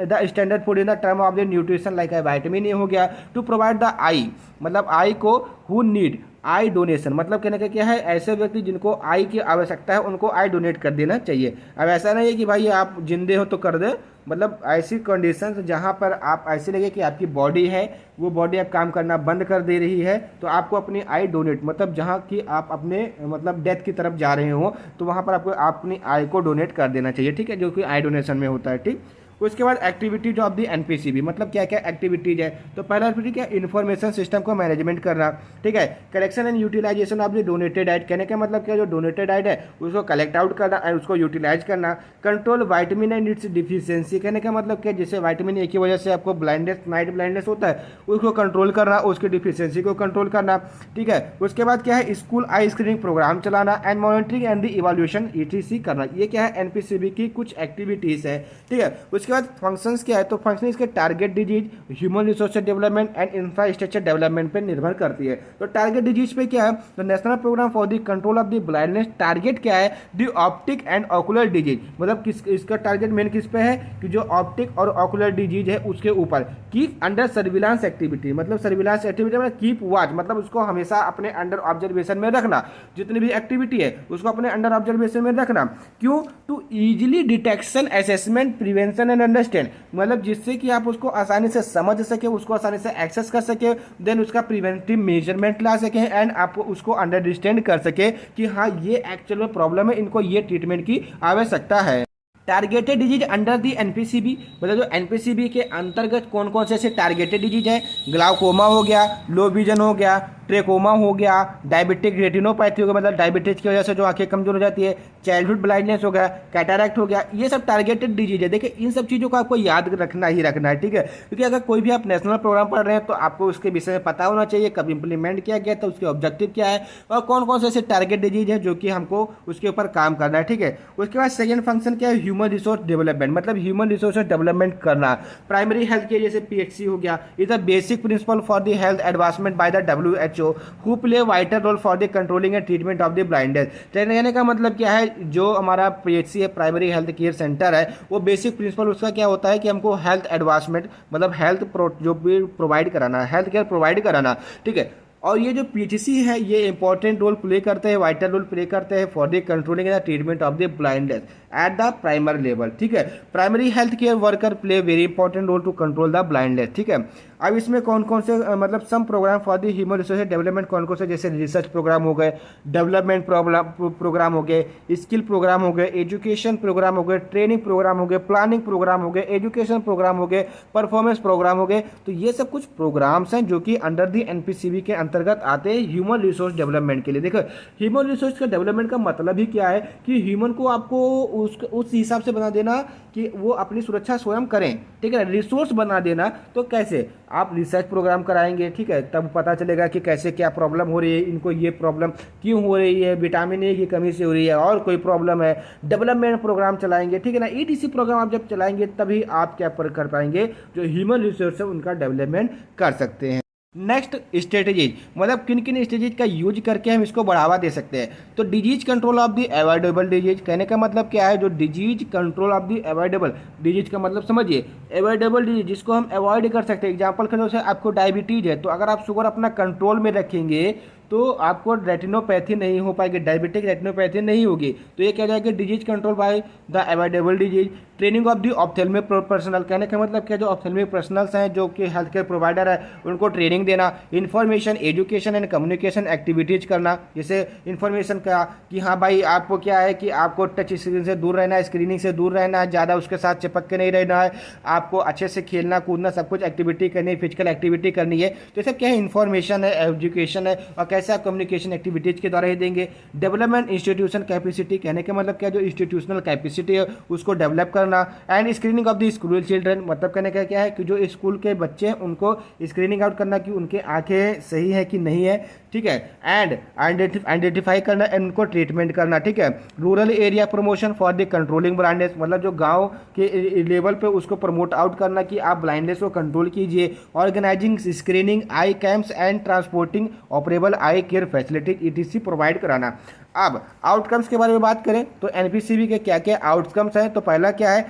the standard food in the term of the nutrition like vitamin A हो गया। टू प्रोवाइड द आई, मतलब आई को हु नीड आई डोनेशन, मतलब कहने का क्या है, ऐसे व्यक्ति जिनको आई की आवश्यकता है उनको आई डोनेट कर देना चाहिए। अब ऐसा नहीं है कि भाई आप जिंदे हो तो कर दे, मतलब ऐसी कंडीशंस जहाँ पर आप ऐसे लगे कि आपकी बॉडी है वो बॉडी अब काम करना बंद कर दे रही है, तो आपको अपनी आई डोनेट, मतलब जहाँ कि आप अपने मतलब डेथ की तरफ जा रहे हो तो वहाँ पर आपको अपनी आई को डोनेट कर देना चाहिए, ठीक है, जो कि आई डोनेशन में होता है। ठीक, उसके बाद एक्टिविटीज ऑफ द एनपीसीबी, मतलब क्या क्या एक्टिविटीज है। तो पहला एक्टिविटी क्या, इन्फॉर्मेशन सिस्टम को मैनेजमेंट करना, ठीक है। Collection and utilisation of the donated eye, कहने का मतलब क्या, जो डोनेटेड आइट है उसको कलेक्ट आउट करना एंड उसको यूटिलाइज करना। Control vitamin and its deficiency, कहने का मतलब क्या, जैसे वाइटामिन ए की वजह से आपको ब्लाइंडनेस, नाइट ब्लाइंडनेस होता है, उसको कंट्रोल करना, उसकी डिफिशियंसी को कंट्रोल करना, ठीक है। उसके बाद क्या है, स्कूल आई स्क्रीनिंग प्रोग्राम चलाना and monitoring and the evaluation etc करना। ये क्या है, एनपीसीबी की कुछ एक्टिविटीज है, ठीक है। उसके बाद फंक्शंस क्या है, तो फंक्शन इसके target disease, human resource development and infrastructure development पे निर्भर करती है। तो टारगेट डिजीज पे क्या है, तो national programme for the control of the blindness, target क्या है, the optic and ocular disease, मतलब किस इसका टारगेट मेन किस पे है कि जो ऑप्टिक और ऑकुलर डिजीज है उसके ऊपर। कीप अंडर सर्विलांस एक्टिविटी, मतलब सर्विलांस एक्टिविटी मतलब कीप वॉच, मतलब उसको हमेशा अपने अंडर ऑब्जर्वेशन में रखना, जितनी भी एक्टिविटी है उसको अपने अंडर ऑब्जर्वेशन में रखना। क्यों, to easily detection, assessment, prevention and understand, मतलब जिससे कि आप उसको आसानी से समझ सके, उसको आसानी से एक्सेस कर सके, देन उसका प्रिवेंटिव मेजरमेंट ला सके एंड आप उसको अंडरस्टैंड कर सके कि हाँ ये एक्चुअल में प्रॉब्लम है, इनको ये ट्रीटमेंट की आवश्यकता है। टारगेटेड डिजीज अंडर दी एनपीसीबी, मतलब जो एनपीसीबी के अंतर्गत कौन कौन से ऐसे टारगेटेड डिजीज है, ग्लाउकोमा हो गया, लो विजन हो गया, ट्रेकोमा हो गया, डायबिटिक रेटिनोपैथी हो गया, मतलब डायबिटीज की वजह से जो आंखें कमजोर हो जाती है, चाइल्डहुड ब्लाइंडनेस हो गया, कैटरैक्ट हो गया, ये सब टारगेटेड डिजीज है। देखिए इन सब चीज़ों को आपको याद रखना ही रखना है, ठीक है, क्योंकि अगर कोई भी आप नेशनल प्रोग्राम पढ़ रहे हैं तो आपको उसके विषय में पता होना चाहिए, कब इंप्लीमेंट किया गया था, उसके ऑब्जेक्टिव क्या है और कौन कौन से ऐसे टारगेट डिजीज है जो कि हमको उसके ऊपर काम करना है, ठीक है। उसके बाद सेकेंड फंक्शन क्या है, ह्यूमन रिसोर्स डेवलपमेंट, मतलब ह्यूमन रिसोर्स डेवलपमेंट करना। प्राइमरी हेल्थ केयर जैसे पीएचसी हो गया, is a basic principle for the health advancement by the WHO who play vital role for the controlling and treatment of the blindness. कहने का मतलब क्या है, जो हमारा पीएचसी है, प्राइमरी हेल्थ केयर सेंटर है, वो बेसिक प्रिंसिपल उसका क्या होता है कि हमको हेल्थ एडवांसमेंट, मतलब हेल्थ जो भी प्रोवाइड कराना, हेल्थ केयर प्रोवाइड कराना, ठीक है। और ये जो पीएचसी है ये इंपॉर्टेंट रोल प्ले करते हैं, वाइटल रोल प्ले करते हैं for the controlling and treatment of the blindness at the primary level, ठीक है। Primary health care worker play very important role to control the blindness, ठीक है। अब इसमें कौन कौन से मतलब some programme for the human resource development कौन कौन से, जैसे रिसर्च प्रोग्राम हो गए, डेवलपमेंट प्रोग्राम हो गए, स्किल प्रोग्राम हो गए, एजुकेशन प्रोग्राम हो गए, ट्रेनिंग प्रोग्राम हो गए, प्लानिंग प्रोग्राम हो गए, एजुकेशन प्रोग्राम हो गए, परफॉर्मेंस प्रोग्राम हो गए। तो ये सब कुछ प्रोग्राम्स हैं जो कि अंडर दी एनपीसीबी के अंतर्गत आते हैं ह्यूमन रिसोर्स डेवलपमेंट के लिए। देखो ह्यूमन रिसोर्स का डेवलपमेंट का मतलब ही क्या है कि ह्यूमन को आपको उस हिसाब से बना देना कि वो अपनी सुरक्षा स्वयं करें, ठीक है। रिसोर्स बना देना, तो कैसे, आप रिसर्च प्रोग्राम कराएंगे, ठीक है, तब पता चलेगा कि कैसे क्या प्रॉब्लम हो रही है, इनको ये प्रॉब्लम क्यों हो रही है, विटामिन ए की कमी से हो रही है और कोई प्रॉब्लम है, डेवलपमेंट प्रोग्राम चलाएंगे, ठीक है ना। ईटीसी प्रोग्राम आप जब चलाएंगे तभी आप क्या कर पाएंगे, जो ह्यूमन रिसोर्स है उनका डेवलपमेंट कर सकते हैं। नेक्स्ट स्ट्रेटेजीज, मतलब किन किन स्ट्रेटेजीज का यूज करके हम इसको बढ़ावा दे सकते हैं। तो disease control of the avoidable disease, कहने का मतलब क्या है, जो disease control of the avoidable disease का मतलब समझिए, अवॉइडेबल डिजीज जिसको हम अवॉइड कर सकते हैं। एग्जांपल के तौर से आपको डायबिटीज है, तो अगर आप शुगर अपना कंट्रोल में रखेंगे तो आपको रेटिनोपैथी नहीं हो पाएगी, डायबिटिक रेटिनोपैथी नहीं होगी। तो ये क्या जाएगा, disease control by the avoidable disease. Training of the ophthalmic personal, कहने का मतलब क्या, जो ऑप्थेल्मिक पर्सनल्स हैं जो कि हेल्थ केयर प्रोवाइडर है उनको ट्रेनिंग देना। Information, education and communication activities करना, जैसे इन्फॉर्मेशन का कि हाँ भाई आपको क्या है कि आपको टच स्क्रीन से दूर रहना है, स्क्रीनिंग से दूर रहना है, ज़्यादा उसके साथ चिपक के नहीं रहना है, आपको अच्छे से खेलना कूदना सब कुछ एक्टिविटी करनी है, फिजिकल एक्टिविटी करनी है। तो ये सब क्या है, इन्फॉर्मेशन है, एजुकेशन है, और कैसे आप कम्युनिकेशन एक्टिविटीज के द्वारा ही देंगे। डेवलपमेंट इंस्टीट्यूशन कैपेसिटी, कहने का मतलब क्या, जो इंस्टीट्यूशनल कैपेसिटी है उसको डेवलप करना। And screening of the school children, मतलब कहने का क्या है कि जो स्कूल के बच्चे हैं उनको स्क्रीनिंग आउट करना कि उनके आंखें सही है कि नहीं है, ठीक है। एंड आइडेंटिफाई करना एंड उनको ट्रीटमेंट करना, ठीक है। Rural area promotion for the controlling blindness, मतलब जो गांव के लेवल पे उसको प्रमोट आउट करना कि आप ब्लाइंडनेस को कंट्रोल कीजिए। Organising screening eye camps and transporting operable eye care facilities etc provide कराना। अब आउटकम्स के बारे में बात करें तो एनपीसीबी के क्या क्या आउटकम्स हैं। तो पहला क्या है,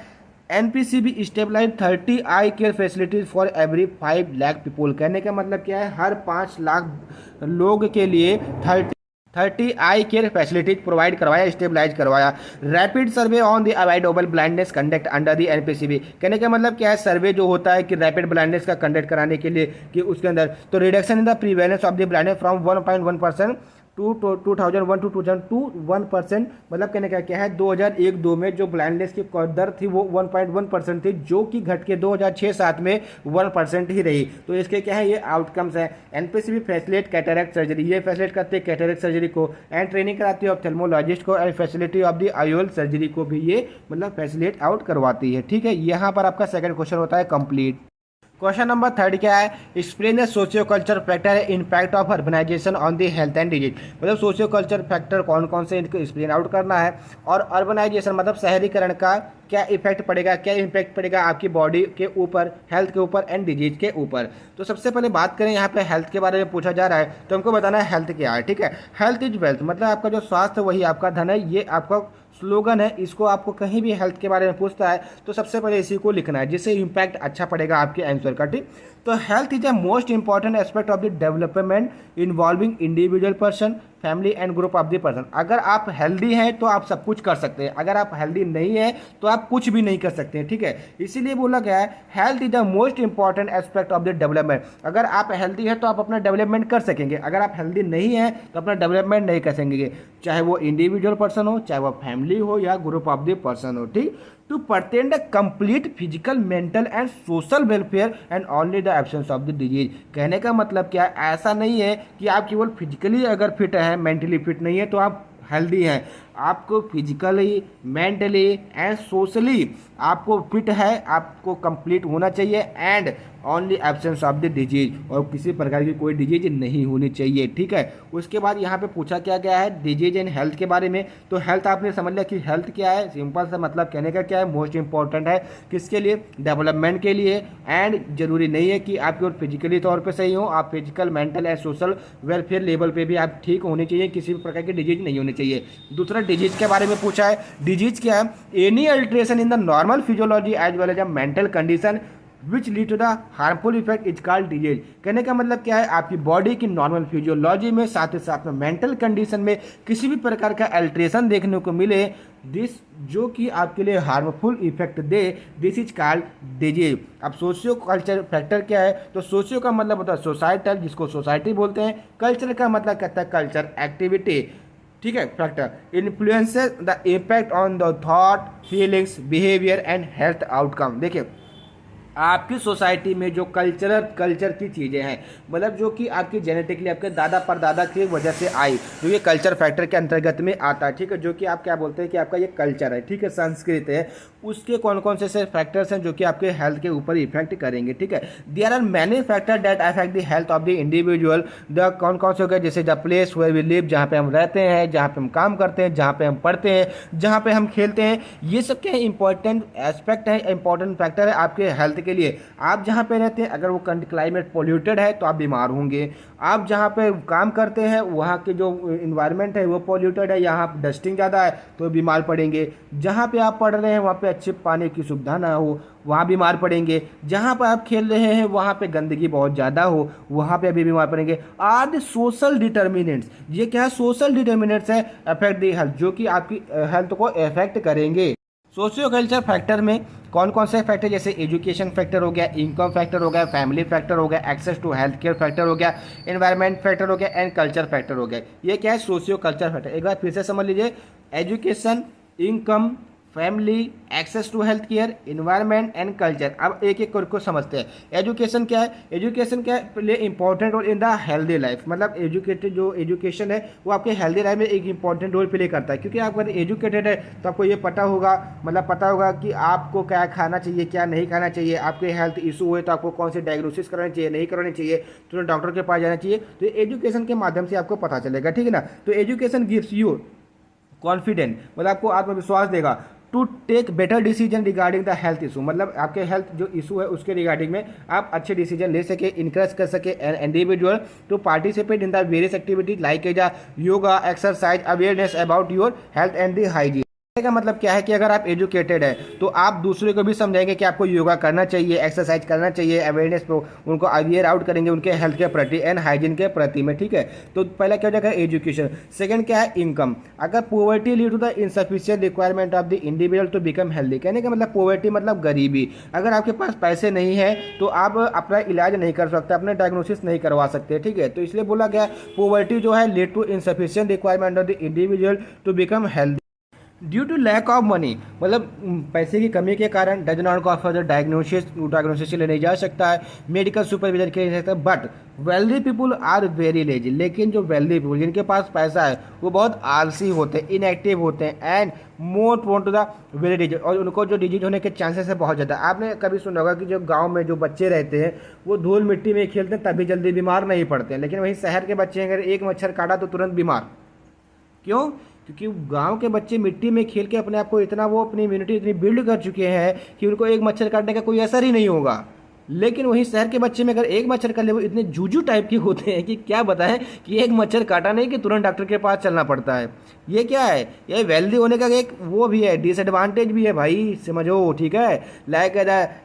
NPCB stabilise 30 eye care facilities for every 5 lakh people, कहने का मतलब क्या है, हर 5 लाख लोग के लिए 30 30 आई केयर फैसिलिटीज प्रोवाइड करवाया, स्टेबलाइज करवाया। Rapid survey on the avoidable blindness conduct under the NPCB. कहने का मतलब क्या है, सर्वे जो होता है कि रैपिड ब्लाइंडनेस का कंडक्ट कराने के लिए कि उसके अंदर तो reduction in the prevalence of the blindness from 1.1% to 2001 to 2001%। मतलब कहने का क्या है, 2001-2 में जो ब्लाइंडनेस की दर थी वो 1.1% थी, जो कि घट के 2006-7 में 1% ही रही। तो इसके क्या है, ये आउटकम्स हैं। एनपीसीबी फैसिलिटेट कैटरेक्ट सर्जरी, ये फैसिलिटेट करते हैं कैटरेक्ट सर्जरी को, एंड ट्रेनिंग कराती है ऑप्थेल्मोलॉजिस्ट को, and facility of the IOL surgery को भी ये मतलब फैसिलिटेट आउट करवाती है। ठीक है, यहाँ पर आपका सेकंड क्वेश्चन होता है कंप्लीट। क्वेश्चन नंबर 3 क्या है, explain the socio culture factor impact of urbanisation on the health and disease. मतलब सोशियो कल्चर फैक्टर कौन कौन से, इनको एक्सप्लेन आउट करना है। और अर्बनाइजेशन मतलब शहरीकरण का क्या इफेक्ट पड़ेगा, क्या इम्पैक्ट पड़ेगा आपकी बॉडी के ऊपर, हेल्थ के ऊपर एंड डिजीज के ऊपर। तो सबसे पहले बात करें, यहाँ पे हेल्थ के बारे में पूछा जा रहा है, तो हमको बताना है हेल्थ क्या है। ठीक है, हेल्थ इज वेल्थ, मतलब आपका जो स्वास्थ्य वही आपका धन है, ये आपका स्लोगन है। इसको आपको कहीं भी हेल्थ के बारे में पूछता है तो सबसे पहले इसी को लिखना है, जिससे इम्पैक्ट अच्छा पड़ेगा आपके आंसर का। ठीक, तो health is a most important aspect of the development involving individual person, family and group of the person. अगर आप हेल्दी हैं तो आप सब कुछ कर सकते हैं, अगर आप हेल्दी नहीं है तो आप कुछ भी नहीं कर सकते हैं। ठीक है, इसीलिए बोला गया है health is the most important aspect of the development. अगर आप हेल्दी है तो आप अपना डेवलपमेंट कर सकेंगे, अगर आप हेल्दी नहीं है तो अपना डेवलपमेंट नहीं कर सकेंगे, चाहे वो इंडिविजुअल पर्सन हो, चाहे वो फैमिली हो या ग्रुप ऑफ द पर्सन हो। ठीक, to pretend complete physical, mental and social welfare and only the absence of the disease. कहने का मतलब क्या है, ऐसा नहीं है कि आप केवल फिजिकली अगर फिट है, मेंटली फिट नहीं है तो आप हेल्दी हैं। आपको फिजिकली, मेंटली एंड सोशली आपको फिट है, आपको कंप्लीट होना चाहिए, and only absence of the disease, और किसी प्रकार की कोई डिजीज नहीं होनी चाहिए। ठीक है, उसके बाद यहाँ पे पूछा क्या गया है डिजीज एंड हेल्थ के बारे में। तो हेल्थ आपने समझ लिया कि हेल्थ क्या है, सिंपल सा मतलब कहने का क्या है, मोस्ट इंपॉर्टेंट है किसके लिए, डेवलपमेंट के लिए। एंड जरूरी नहीं है कि आप केवल फिजिकली तौर पर सही हो, आप physical, mental and social welfare level पे भी आप ठीक होने चाहिए, किसी भी प्रकार की डिजीज नहीं होनी चाहिए। दूसरा डिजीज के बारे में पूछा है, डिजीज क्या है, any alteration in the normal physiology as well as a mental condition which lead to the harmful effect is called disease. कहने का मतलब क्या है, आपकी बॉडी की नॉर्मल फिजियोलॉजी में, साथ ही साथ में मेंटल कंडीशन में किसी भी प्रकार का अल्ट्रेशन देखने को मिले, दिस जो कि आपके लिए harmful effect they, this is called disease. अब सोशियो कल्चर फैक्टर क्या है, तो सोशियो का मतलब होता है सोसाइटल, जिसको सोसाइटी बोलते हैं। कल्चर का मतलब कहता है कल्चर, एक्टिविटी। ठीक है, factor influences the impact on the thought, feelings, behaviour and health outcome. देखिए, आपकी सोसाइटी में जो कल्चर की चीज़ें हैं, मतलब जो कि आपकी जेनेटिकली आपके दादा परदादा की वजह से आई, तो ये कल्चर फैक्टर के अंतर्गत में आता है। ठीक है, जो कि आप क्या बोलते हैं कि आपका ये कल्चर है, ठीक है, संस्कृति है, उसके कौन कौन से फैक्टर्स हैं जो कि आपके हेल्थ के ऊपर इफेक्ट करेंगे। ठीक है, there are many factor that affect the health of the individual. The कौन कौन से हो गए, जैसे the place where we live, जहाँ पे हम रहते हैं, जहाँ पे हम काम करते हैं, जहाँ पे हम पढ़ते हैं, जहाँ पे हम खेलते हैं, ये सब क्या इंपॉर्टेंट एस्पेक्ट है, इंपॉर्टेंट फैक्टर है आपके हेल्थ के लिए। आप जहाँ पे रहते हैं अगर वो क्लाइमेट पोल्यूटेड है तो आप बीमार होंगे। आप जहाँ पे काम करते हैं वहाँ के जो इन्वायरमेंट है वो पोल्यूटेड है, यहाँ डस्टिंग ज़्यादा है तो बीमार पड़ेंगे। जहाँ पे आप पढ़ रहे हैं वहाँ पे अच्छे पानी की सुविधा ना हो, वहाँ बीमार पड़ेंगे। जहाँ पर आप खेल रहे हैं वहाँ पे गंदगी बहुत ज़्यादा हो, वहाँ पे भी बीमार पड़ेंगे। आर द सोशल डिटर्मिनेंट्स, ये क्या है, सोशल डिटर्मिनेंट्स है अफेक्ट द हेल्थ, जो कि आपकी हेल्थ को अफेक्ट करेंगे। सोशियो कल्चर फैक्टर में कौन कौन से फैक्टर, जैसे एजुकेशन फैक्टर हो गया, इनकम फैक्टर हो गया, फैमिली फैक्टर हो गया, access to health care factor हो गया, एनवायरनमेंट फैक्टर हो गया, एंड कल्चर फैक्टर हो गया। ये क्या है, सोशियो कल्चर फैक्टर। एक बार फिर से समझ लीजिए, education, income, family, access to health care, environment and culture. अब एक एक करके समझते हैं। एजुकेशन क्या है, एजुकेशन क्या play important role in the healthy life, मतलब एजुकेटेड जो एजुकेशन है वो आपके हेल्दी लाइफ में एक इंपॉर्टेंट रोल प्ले करता है। क्योंकि आप अगर एजुकेटेड है तो आपको ये पता होगा, मतलब पता होगा कि आपको क्या खाना चाहिए, क्या नहीं खाना चाहिए। आपके हेल्थ इशू हुए तो आपको कौन से डायग्नोसिस करानी चाहिए, नहीं करानी चाहिए, तो डॉक्टर के पास जाना चाहिए। तो एजुकेशन के माध्यम से आपको पता चलेगा, ठीक है ना। तो एजुकेशन गिव्स यू कॉन्फिडेंट, मतलब आपको आत्मविश्वास देगा to take better decision regarding the health issue, मतलब आपके हेल्थ जो इशू है उसके रिगार्डिंग में आप अच्छे डिसीजन ले सके, इनकरेज कर सके an individual to participate in the various activities like as yoga, exercise, awareness about your health and the hygiene. का मतलब क्या है कि अगर आप एजुकेटेड है तो आप दूसरे को भी समझाएंगे कि आपको योगा करना चाहिए, एक्सरसाइज करना चाहिए, अवेयरनेस को उनको अवेयर आउट करेंगे उनके हेल्थ के प्रति एंड हाइजीन के प्रति में, ठीक है। तो पहला क्या हो जाएगा एजुकेशन। सेकंड क्या है इनकम। अगर poverty lead to the insufficient requirement of the individual to become healthy, कहने का मतलब पॉवर्टी मतलब गरीबी। अगर आपके पास पैसे नहीं है तो आप अपना इलाज नहीं कर सकते, अपने डायग्नोसिस नहीं करवा सकते, ठीक है। तो इसलिए बोला गया पॉवर्टी जो है lead to insufficient requirement of the individual to become healthy due to lack of money, मतलब पैसे की कमी के कारण does not offer the diagnosis के लिए नहीं जा सकता है, मेडिकल सुपरविजन के लिए नहीं सकता। But wealthy people are very lazy, लेकिन जो वेल्दी पीपुल जिनके पास पैसा है वो बहुत आलसी होते हैं, इनएक्टिव होते हैं and more prone to the very disease, और उनको जो डिजीज होने के चांसेस है बहुत ज़्यादा। आपने कभी सुना होगा कि जो गांव में जो बच्चे रहते हैं वो धूल मिट्टी में खेलते हैं तभी जल्दी बीमार नहीं पड़ते हैं, लेकिन वहीं शहर के बच्चे अगर एक मच्छर काटा तो तुरंत बीमार। क्यों? क्योंकि गांव के बच्चे मिट्टी में खेल के अपने आप को इतना वो अपनी इम्यूनिटी इतनी बिल्ड कर चुके हैं कि उनको एक मच्छर काटने का कोई असर ही नहीं होगा। लेकिन वहीं शहर के बच्चे में अगर एक मच्छर काट ले वो इतने जूजू टाइप के होते हैं कि क्या बताएं कि एक मच्छर काटा नहीं कि तुरंत डॉक्टर के पास चलना पड़ता है। ये क्या है? ये वेल्दी होने का एक वो भी है, डिसएडवांटेज भी है भाई, समझो, ठीक है। लाइक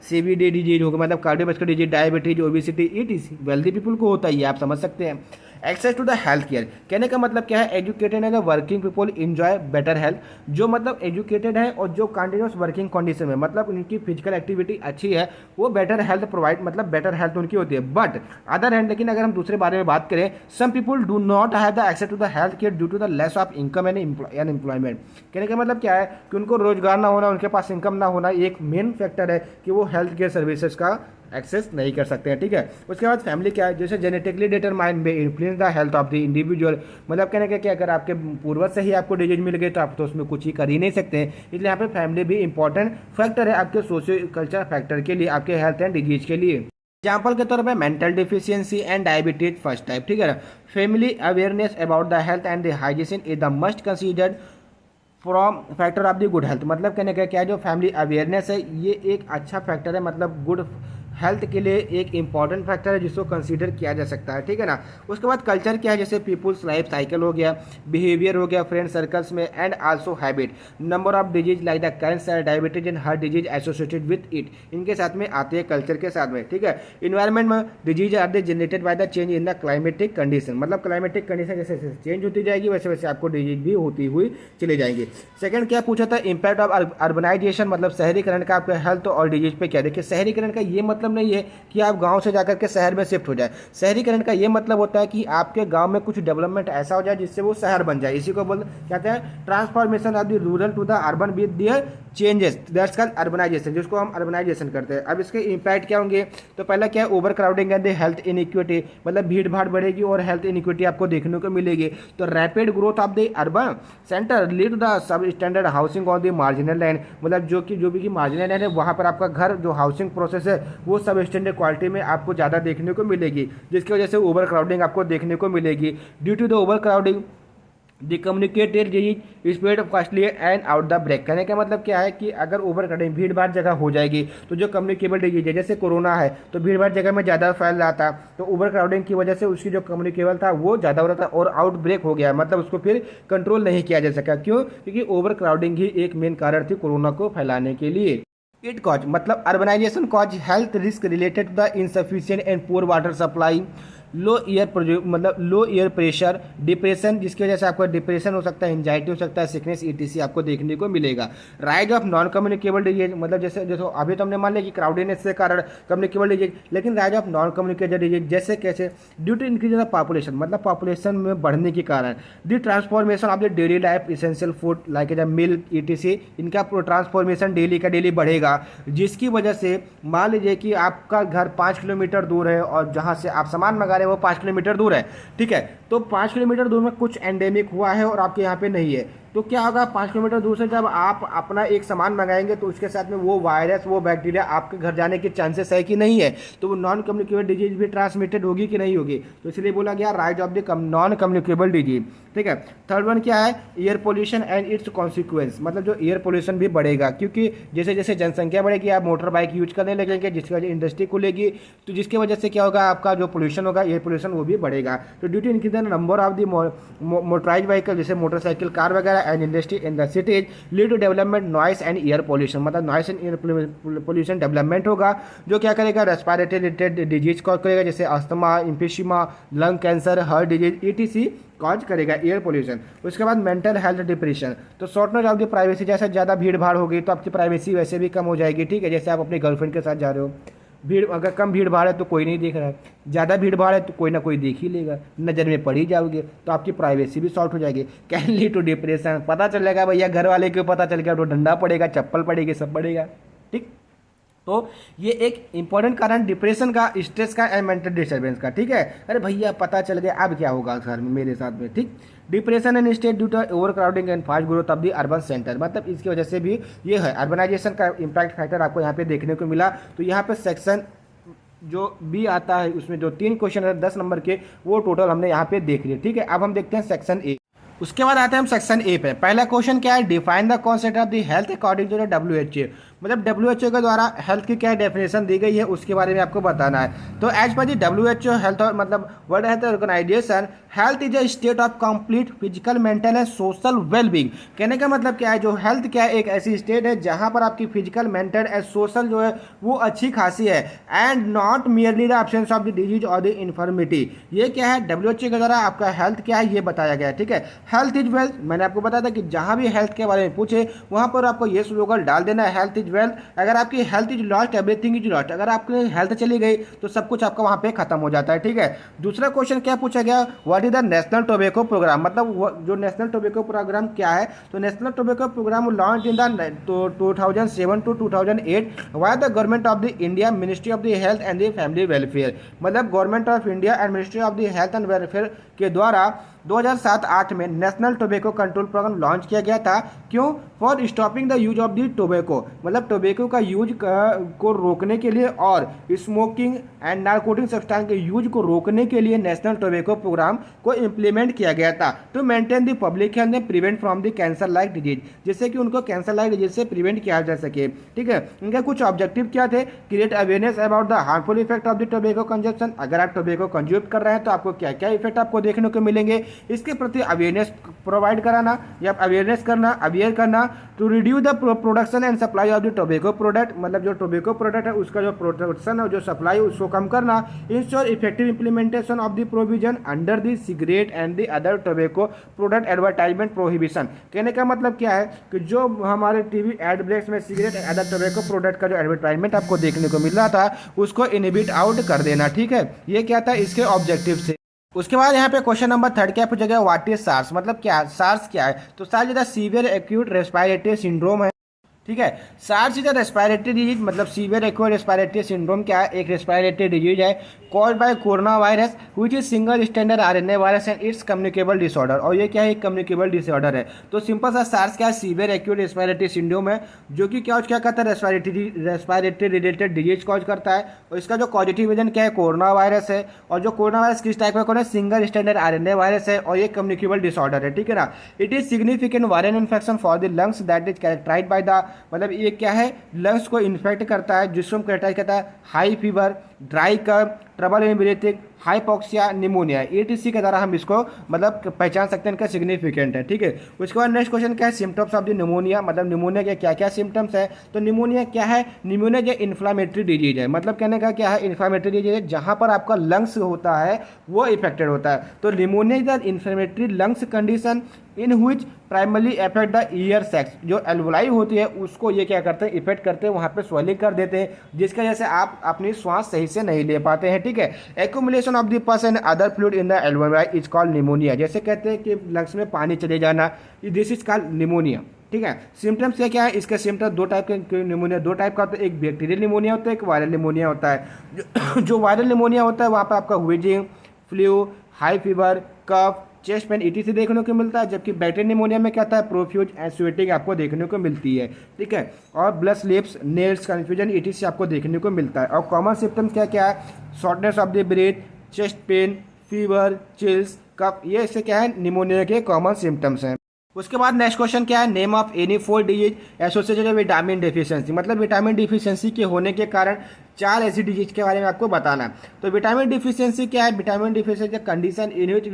CVD डिजीज होगा, मतलब cardiovascular disease, diabetes, obesity, it wealthy people को होता ही है, आप समझ सकते हैं। Access to the health care, कहने का मतलब क्या है educated and working people enjoy better health. जो मतलब एजुकेटेड है और जो कंटिन्यूस वर्किंग कंडीशन में, मतलब उनकी फिजिकल एक्टिविटी अच्छी है, वो बेटर हेल्थ प्रोवाइड, मतलब बेटर हेल्थ उनकी होती है। बट अदर हैंड, लेकिन अगर हम दूसरे बारे में बात करें, some people do not have the access to the health care due to the less of income and employment. कहने का मतलब क्या है कि उनको रोजगार ना होना, उनके पास इनकम ना होना एक मेन फैक्टर है कि वो हेल्थ केयर सर्विसेज का एक्सेस नहीं कर सकते हैं, ठीक है। उसके बाद फैमिली क्या है, जैसे जेनेटिकली डिटरमाइंड में influence the health of the individual, मतलब कहने का क्या, अगर आपके पूर्वज से ही आपको डिजीज मिल गई तो आप तो उसमें कुछ ही कर ही नहीं सकते हैं। इसलिए यहाँ पे फैमिली भी इंपॉर्टेंट फैक्टर है आपके सोशियो कल्चर फैक्टर के लिए, आपके हेल्थ एंड डिजीज के लिए। एग्जाम्पल के तौर पे mental deficiency and diabetes first type, ठीक है ना। Family awareness about the health and the hygiene is the must considered from factor of the good health, मतलब कहने का क्या है, जो फैमिली अवेयरनेस है ये एक अच्छा फैक्टर है, मतलब गुड हेल्थ के लिए एक इंपॉर्टेंट फैक्टर है जिसको कंसीडर किया जा सकता है, ठीक है ना। उसके बाद कल्चर क्या है, जैसे पीपुल्स लाइफ साइकिल हो गया, बिहेवियर हो गया, फ्रेंड सर्कल्स में, and also habit, number of disease like the cancer, diabetes and heart disease associated with it, इनके साथ में आते हैं कल्चर के साथ में, ठीक है। इन्वायरमेंट में disease are they generated by the change in the climatic condition, मतलब क्लाइमेटिक कंडीशन जैसे जैसे चेंज होती जाएगी वैसे वैसे आपको डिजीज भी होती हुई चली जाएंगी। सेकंड क्या पूछा था, इंपैक्ट ऑफ अर्बनाइजेशन, मतलब शहरीकरण का आपके हेल्थ और डिजीज पे क्या। देखिए शहरीकरण का ये मतलब नहीं है कि आप गांव से जाकर के शहर में शिफ्ट हो जाए, शहरीकरण का ये मतलब होता है कि आपके गांव में कुछ डेवलपमेंट ऐसा हो जाए जिससे वो शहर बन जाए, इसी को बोल कहते हैं transformation of the rural to the urban with their changes, that's called urbanisation, जिसको हम अर्बनाइजेशन करते हैं। अब इसके इंपैक्ट क्या होंगे, तो पहला क्या है over crowding and health iniquity, मतलब भीड़ भाड़ बढ़ेगी और हेल्थ इनइक्विटी आपको देखने को मिलेगी। तो rapid growth of the urban centre lead the sub standard housing on the marginal land, मतलब जो भी मार्जिनल लैंड है वहाँ पर आपका घर जो हाउसिंग प्रोसेस है वो सब स्टैंडर्ड क्वालिटी में आपको ज़्यादा देखने को मिलेगी, जिसकी वजह से ओवर क्राउडिंग आपको देखने को मिलेगी। Due to the over crowding the communicated disease spread fastly and out the break, कहने का मतलब क्या है कि अगर ओवर क्राउडिंग भीड़ भाड़ जगह हो जाएगी तो जो कम्युनिकेबल डिजीज है, जैसे कोरोना है तो भीड़ भाड़ जगह में ज़्यादा फैल रहा था, तो ओवर क्राउडिंग की वजह से उसकी जो कम्युनिकेबल था वो ज़्यादा हो रहा था और आउट ब्रेक हो गया, मतलब उसको फिर कंट्रोल नहीं किया जा सका। क्यों? क्योंकि ओवर क्राउडिंग ही एक मेन कारण थी कोरोना को फैलाने के लिए। इट कॉज, मतलब urbanisation cause health risk related to the insufficient and poor water supply, low air pressure, depression, जिसकी वजह से आपको डिप्रेशन हो सकता है, एंजाइटी हो सकता है, सिकनेस ETC आपको देखने को मिलेगा। Rise of non communicable disease, मतलब जैसे अभी तो हमने मान लिया कि क्राउडेडनेस के कारण कम्युनिकेबल डिजीज, लेकिन rise of non communicable disease जैसे कैसे, due to increase of population, मतलब पॉपुलेशन में बढ़ने के कारण, the transformation of the daily life essential food like the milk ETC, इनका ट्रांसफॉर्मेशन डेली का डेली बढ़ेगा, जिसकी वजह से मान लीजिए कि आपका घर 5 किलोमीटर दूर है और जहाँ से आप सामान मंगा वो 5 किलोमीटर दूर है, ठीक है। तो 5 किलोमीटर दूर में कुछ एंडेमिक हुआ है और आपके यहाँ पे नहीं है, तो क्या होगा, 5 किलोमीटर दूर से जब आप अपना एक सामान मंगाएंगे तो उसके साथ में वो वायरस, वो बैक्टीरिया आपके घर जाने के चांसेस है कि नहीं है, तो वो नॉन कम्युनिकेबल डिजीज भी ट्रांसमिटेड होगी कि नहीं होगी, तो इसलिए बोला गया rise of the non communicable disease, ठीक है। थर्ड वन क्या है, air pollution and it's consequence, मतलब जो एयर पोल्यूशन भी बढ़ेगा, क्योंकि जैसे जैसे जनसंख्या बढ़ेगी आप मोटर बाइक यूज करने लगेंगे, जिसकी वजह इंडस्ट्री खुलेगी, तो जिसकी वजह से क्या होगा, आपका जो पोल्यूशन होगा, एयर पोल्यूशन वो भी बढ़ेगा। तो due to increase the number of the motorise vehicle, जैसे मोटरसाइकिल, कार वगैरह, and industry in the cities lead to development noise and air pollution, मतलब noise and air pollution development होगा जो क्या करेगा, रेस्पिरेटरी रिलेटेड डिजीज कॉज करेगा, जैसे asthma, emphysema, lung cancer, heart disease ETC cause करेगा air pollution. उसके बाद मेंटल हेल्थ डिप्रेशन, तो शॉर्टनेस ऑफ द प्राइवेसी, जैसे ज़्यादा भीड़ भाड़ होगी तो आपकी प्राइवेसी वैसे भी कम हो जाएगी, ठीक है। जैसे आप अपनी गर्लफ्रेंड के साथ जा रहे हो, भीड़ अगर कम भीड़ भाड़ है तो कोई नहीं देख रहा है, ज़्यादा भीड़ भाड़ है तो कोई ना कोई देख ही लेगा, नज़र में पड़ ही जाओगे तो आपकी प्राइवेसी भी शॉर्ट हो जाएगी। कैन लीड टू डिप्रेशन, पता चलेगा भैया घर वाले को पता चल गया तो डंडा पड़ेगा, चप्पल पड़ेगी, सब पड़ेगा, ठीक। तो ये एक इंपॉर्टेंट कारण डिप्रेशन का, स्ट्रेस का एंड मेंटल डिस्टर्बेंस का, ठीक है। अरे भैया पता चल गया अब क्या होगा घर में मेरे साथ में, ठीक। Depression and state due to over crowding and fast growth of the urban centre, मतलब इसकी वजह से भी ये है, अर्बनाइजेशन का इम्पैक्ट फैक्टर आपको यहाँ पे देखने को मिला। तो यहाँ पे सेक्शन जो बी आता है उसमें जो 3 क्वेश्चन है 10 नंबर के, वो टोटल हमने यहाँ पे देख लिए, ठीक है। अब हम देखते हैं सेक्शन ए। उसके बाद आते हैं हम सेक्शन ए पे। पहला क्वेश्चन क्या है, define the concept of the health according to the WHO, मतलब WHO के द्वारा हेल्थ की क्या डेफिनेशन दी गई है उसके बारे में आपको बताना है। तो एज पर दी WHO हेल्थ, मतलब world health organisation, health is a state of complete physical, mental and social wellbeing. कहने का मतलब क्या है, जो हेल्थ क्या है, एक ऐसी स्टेट है जहां पर आपकी फिजिकल, मेंटल एंड सोशल जो है वो अच्छी खासी है, and not merely the absence of the disease और द इन्फॉर्मिटी। ये क्या है, WHO के द्वारा आपका हेल्थ क्या है ये बताया गया है, ठीक है। हेल्थ इज वेल्थ, मैंने आपको बताया था कि जहां भी हेल्थ के बारे में पूछे वहां पर आपको ये स्लोगन डाल देना है, हेल्थ इज वेल्थ। अगर आपकी health is lost everything is lost, अगर आपकी हेल्थ चली गई तो सब कुछ आपका वहां पे खत्म हो जाता है, ठीक है। दूसरा क्वेश्चन क्या पूछा गया, what is the national tobacco programme, मतलब जो नेशनल टोबैको प्रोग्राम क्या है। तो national tobacco programme launch in the 2007 to 2008 by the government of the India, ministry of the health and the family welfare, मतलब government of India and ministry of the health and welfare के द्वारा 2007-8 में national tobacco control programme launch किया गया था। क्यों, for stopping the use of the tobacco, मतलब tobacco का यूज को रोकने के लिए और स्मोकिंग एंड नारकोटिक सब्सटेंस के यूज को रोकने के लिए नेशनल टोबैको प्रोग्राम को इम्प्लीमेंट किया गया था, to maintain the public health and prevent from the cancer like disease, जिससे कि उनको कैंसर लाइक डिजीज से प्रिवेंट किया जा सके, ठीक है। इनका कुछ ऑब्जेक्टिव क्या थे, create awareness about the harmful effect of the tobacco consumption, अगर आप टोबैको कंज्यूम कर रहे हैं तो आपको क्या क्या इफेक्ट आपको देखने को मिलेंगे, इसके प्रति अवेयरनेस प्रोवाइड कराना या अवेयरनेस करना, अवेयर करना, to reduce the production and supply of the tobacco product, मतलब जो टोबैको प्रोडक्ट है उसका जो प्रोडक्शन और जो सप्लाई उसको कम करना, ensure effective implementation of the provision under the cigarette and the other tobacco product advertisement prohibition. कहने का मतलब क्या है कि जो हमारे टीवी एड ब्रेक्स में cigarette and other tobacco product का जो एडवर्टाइजमेंट आपको देखने को मिल रहा था उसको इनहिबिट आउट कर देना, ठीक है। ये क्या था, इसके ऑब्जेक्टिव थे। उसके बाद यहाँ पे क्वेश्चन नंबर 3 क्या पूछा गया, व्हाट इज सार्स, मतलब क्या सार्स क्या है। तो SARS is severe acute respiratory syndrome है, ठीक है। SARS is a respiratory disease, मतलब सीवियर एक्यूट रेस्पिरेटरी सिंड्रोम क्या है, एक रेस्पिरेटरी डिजीज है cause by corona virus which is single standard RNA virus and it's communicable disorder, और ये क्या है, एक कम्युनिकेबल डिसऑर्डर है। तो सिंपल सा सार्स क्या है, सीवियर एक्यूट रेस्पिरेटरी सिंड्रोम है जो कि क्या करता है, रेस्पिरेटरी रिलेटेड डिजीज कॉज करता है, और इसका जो पॉजिटिव एजेंट क्या है, कोरोना वायरस है, और जो कोरोना वायरस किस टाइप का कौन है, सिंगल स्टैंडर्ड RNA वायरस है, और ये कम्युनिकेबल डिसऑर्डर है, ठीक है ना। It is significant viral infection for the lungs that is characterised by the, मतलब ये क्या है, लंग्स को इन्फेक्ट करता है जिसको कैरेक्टराइज करता है high fever, dry cough, trouble in breathing, hypoxia, pneumonia, ETC के द्वारा हम इसको मतलब पहचान सकते हैं, इनका सिग्निफिकेंट है, ठीक है। उसके बाद नेक्स्ट क्वेश्चन क्या है, सिम्टम्स ऑफ द निमोनिया, मतलब निमोनिया के क्या क्या सिम्टम्स है। तो निमोनिया क्या है, निमोनिया जो इन्फ्लामेटरी डिजीज है, मतलब कहने का क्या है, इन्फ्लामेटरी डिजीज है जहाँ पर आपका लंग्स होता है वो इफेक्टेड होता है। तो pneumonia is the inflammatory lungs condition in which primarily affect the year sex, जो एल्वोलाई होती है उसको ये क्या करते हैं, इफेक्ट करते हैं, वहाँ पे स्वेलिंग कर देते हैं, जिसकी वजह से आप अपनी श्वास सही से नहीं ले पाते हैं, ठीक है। एक्यूमुलेशन ऑफ द पस and other fluid in the alveoli is called pneumonia, जैसे कहते हैं कि लंग्स में पानी चले जाना, दिस इज कॉल्ड निमोनिया, ठीक है। सिम्टम्स क्या है, इसके सिम्टम्स दो टाइप के निमोनिया, दो टाइप का होता है, एक बैक्टीरियल निमोनिया होता है, एक वायरल निमोनिया होता है। जो वायरल निमोनिया होता है वहाँ पर आपका व्हीजिंग, फ्लू, हाई फीवर, कफ, चेस्ट पेन, ETC देखने को मिलता है, जबकि बैक्टीरियल निमोनिया में क्या होता है, प्रोफ्यूज एंड स्वेटिंग आपको देखने को मिलती है, ठीक है। और blood slips, nails, confusion, ETC आपको देखने को मिलता है। और कॉमन सिम्टम्स क्या क्या है, shortness of the breath, chest pain, fever, chills, cough, ये इससे क्या है, निमोनिया के कॉमन सिम्टम्स हैं। उसके बाद नेक्स्ट क्वेश्चन क्या है, name of any 4 disease associated vitamin deficiency, मतलब विटामिन डिफिशियंसी के होने के कारण 4 ऐसी डिजीज के बारे में आपको बताना है। तो विटामिन डिफिशियंसी क्या है, vitamin deficiency condition in which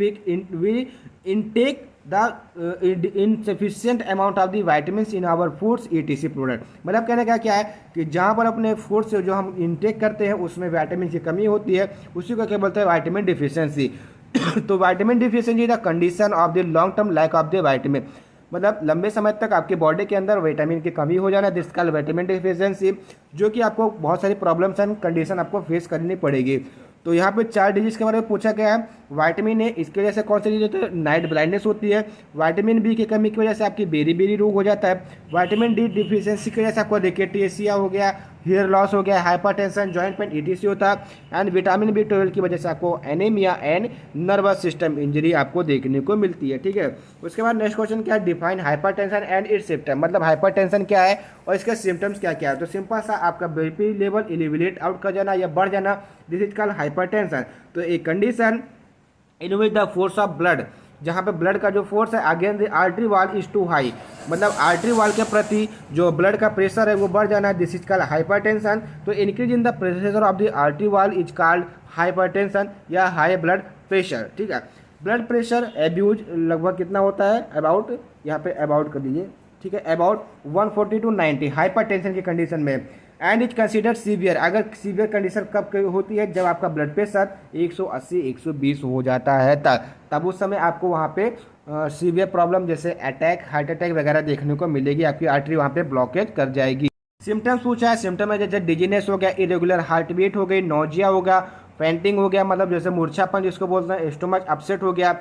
we intake the insufficient amount of the vitamin in our foods etc product. मतलब कहने का क्या है कि जहाँ पर अपने फूड से जो हम इंटेक करते हैं उसमें विटामिन की कमी होती है, उसी को क्या बोलते हैं, विटामिन डिफिशियंसी। तो vitamin deficiency the condition of the long term lack of the vitamin, मतलब लंबे समय तक आपके बॉडी के अंदर विटामिन की कमी हो जाना, दिस कॉल्ड विटामिन डिफिशियंसी, जो कि आपको बहुत सारी प्रॉब्लम्स एंड कंडीशन आपको फेस करनी पड़ेगी। तो यहाँ पे 4 डिजीज के बारे में पूछा गया है। विटामिन ए, इसकी वजह से कौन सी डिजीज होती है, नाइट ब्लाइंडनेस होती है। विटामिन बी की कमी की वजह से आपकी बेरी बेरी रोग हो जाता है। विटामिन डी डिफिशियंसी की वजह से आपको रिकेटिएसिया हो गया, हेयर लॉस हो गया, हाइपरटेंशन, जॉइंट पेन, ईटीसी होता है। एंड विटामिन बी 12 की वजह से आपको anaemia and nervous system injury आपको देखने को मिलती है, ठीक है। उसके बाद नेक्स्ट क्वेश्चन क्या है, define hypertension and it's symptom, मतलब हाइपरटेंशन क्या है और इसके सिम्टम्स क्या क्या है। तो सिंपल सा आपका बीपी लेवल एलिवेट आउट कर जाना या बढ़ जाना, दिस इज कॉल्ड हाइपरटेंशन। तो एक condition in which the force of blood, जहाँ पे ब्लड का जो फोर्स है against the artery wall is too high, मतलब आर्टरी वॉल के प्रति जो ब्लड का प्रेशर है वो बढ़ जाना है, दिस इज कॉल्ड हाइपरटेंशन। तो increase in the pressure of the artery wall is called hypertension या हाई ब्लड प्रेशर, ठीक है। ब्लड प्रेशर एब्यूज लगभग कितना होता है, अबाउट, यहाँ पे अबाउट कर दीजिए, ठीक है, अबाउट 140 to 90 हाइपरटेंशन की कंडीशन में। एंड इज कंसिडर सीवियर, अगर सीवियर कंडीशन कब होती है, जब आपका ब्लड प्रेशर 180 120 हो जाता है, तब उस समय आपको वहाँ पे सीवियर प्रॉब्लम जैसे अटैक, हार्ट अटैक वगैरह देखने को मिलेगी, आपकी आर्टरी वहाँ पे ब्लॉकेज कर जाएगी। सिम्टम्स पूछा है, सिम्टम है जैसे डिजीनेस हो गया, इरेगुलर हार्ट बीट हो गई, नोजिया हो गया, फेंटिंग हो गया, मतलब जैसे मूर्छापन जिसको बोलते हैं, स्टोमच अपसेट हो गया,